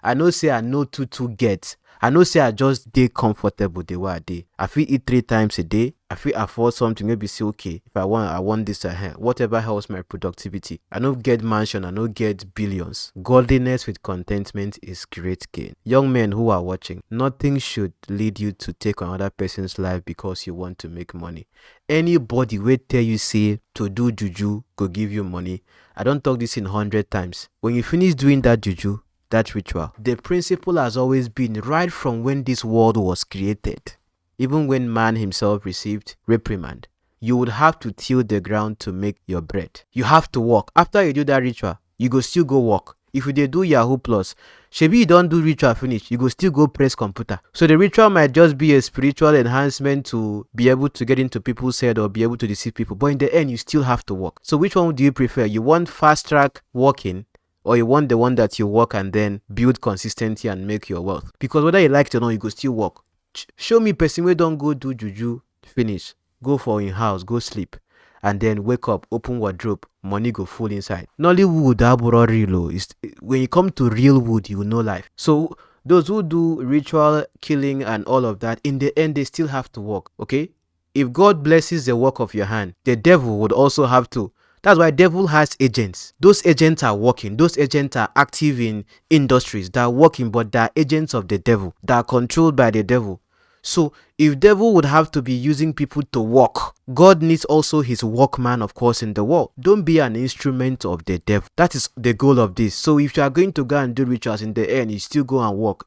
I know say I know to get. I know say I just dey comfortable the way I dey. I feel eat 3 times a day. I feel afford something, maybe say okay, if I want this whatever helps my productivity. I don't get mansion, I don't get billions. Godliness with contentment is great gain. Young men who are watching, nothing should lead you to take another person's life because you want to make money. Anybody will tell you say to do juju go give you money. I don't talk this in 100 times. When you finish doing that juju, that ritual, the principle has always been right from when this world was created. Even when man himself received reprimand, you would have to till the ground to make your bread. You have to work. After you do that ritual, you go still go work. If you do Yahoo Plus, shebi you don't do ritual finish, you go still go press computer. So the ritual might just be a spiritual enhancement to be able to get into people's head or be able to deceive people. But in the end, you still have to work. So which one do you prefer? You want fast track working, or you want the one that you work and then build consistency and make your wealth? Because whether you like it or not, you go still work. Show me person where don't go do juju finish, go for in house, go sleep, and then wake up, open wardrobe, money go full inside. Nollywood, aburo real. When you come to real wood, you will know life. So those who do ritual killing and all of that, in the end, they still have to work, okay? If God blesses the work of your hand, the devil would also have to. That's why devil has agents. Those agents are working. Those agents are active in industries that are working, but they are agents of the devil. They are controlled by the devil. So if devil would have to be using people to work, God needs also his workman, of course, in the world. Don't be an instrument of the devil. That is the goal of this. So if you are going to go and do rituals, in the end, you still go and work.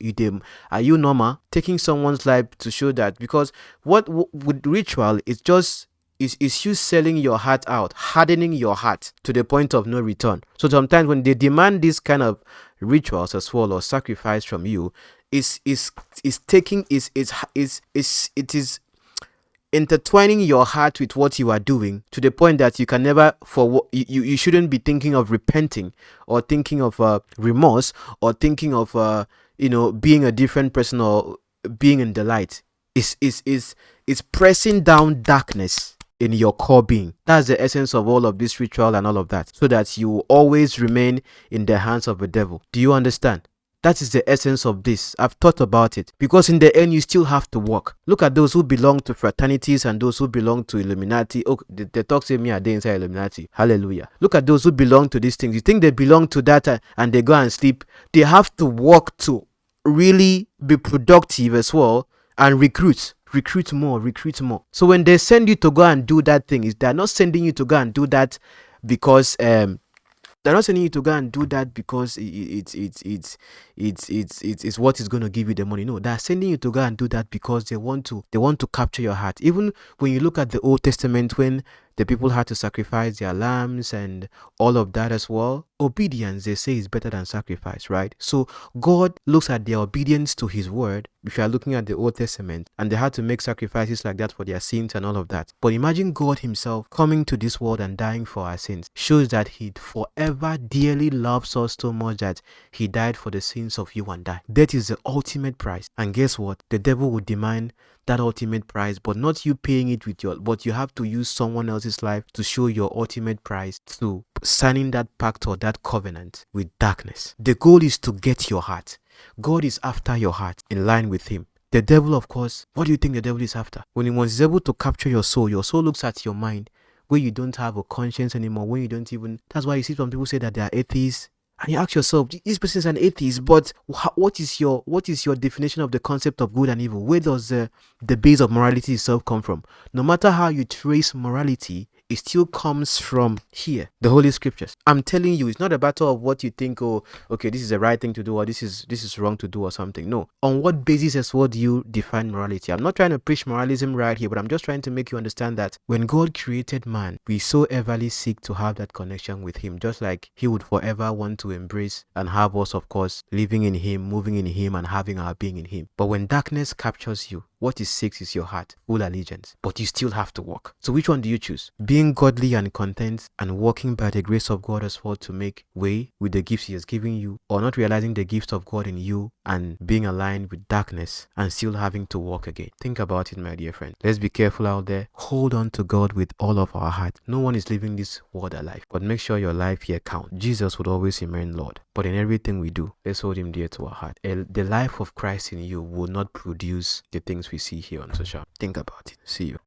Are you normal? Taking someone's life to show that? Because what with ritual is just is you selling your heart out, hardening your heart to the point of no return. So sometimes when they demand this kind of rituals as well, or sacrifice from you, it is intertwining your heart with what you are doing to the point that you can never, you shouldn't be thinking of repenting, or thinking of remorse, or thinking of being a different person, or being in the light. It's pressing down darkness in your core being. That's the essence of all of this ritual and all of that, so that you always remain in the hands of the devil. Do you understand? That is the essence of this. I've thought about it, because in the end you still have to work. Look at those who belong to fraternities and those who belong to Illuminati. Oh, they talk say me are they inside Illuminati. Hallelujah. Look at those who belong to these things. You think they belong to that and they go and sleep? They have to work to really be productive as well, and recruit more. So when they send you to go and do that thing, they're not sending you to go and do that because they're not sending you to go and do that because it's what is going to give you the money. No, they're sending you to go and do that because they want to capture your heart. Even when you look at the Old Testament, when the people had to sacrifice their lambs and all of that as well, obedience, they say, is better than sacrifice, right? So God looks at their obedience to his word. If you are looking at the Old Testament, and they had to make sacrifices like that for their sins and all of that. But imagine God himself coming to this world and dying for our sins. Shows that he forever dearly loves us so much that he died for the sins of you and I. That is the ultimate price. And guess what? The devil would demand that ultimate price, but not you paying it with but you have to use someone else's life to show your ultimate price, to signing that pact or that covenant with darkness. The goal is to get your heart. God is after your heart, in line with him. The devil, of course, what do you think the devil is after? When he was able to capture your soul looks at your mind, where you don't have a conscience anymore, when you don't even, that's why you see some people say that they are atheists. And you ask yourself, this person is an atheist, but what is your definition of the concept of good and evil? Where does the base of morality itself come from? No matter how you trace morality, it still comes from here, the Holy Scriptures. I'm telling you, it's not a battle of what you think, oh, okay, this is the right thing to do, or this is wrong to do, or something. No. On what basis as well do you define morality? I'm not trying to preach moralism right here, but I'm just trying to make you understand that when God created man, we so everly seek to have that connection with him, just like he would forever want to embrace and have us, of course, living in him, moving in him, and having our being in him. But when darkness captures you, what is seeks is your heart, full allegiance, but you still have to work. So which one do you choose? Being godly and content and walking by the grace of God as well to make way with the gifts he has given you, or not realizing the gifts of God in you and being aligned with darkness and still having to walk again? Think about it, my dear friend. Let's be careful out there. Hold on to God with all of our heart. No one is living this world alive, but make sure your life here counts. Jesus would always remain Lord, but in everything we do, let's hold him dear to our heart. The life of Christ in you will not produce the things we see here on social. Think about it. See you.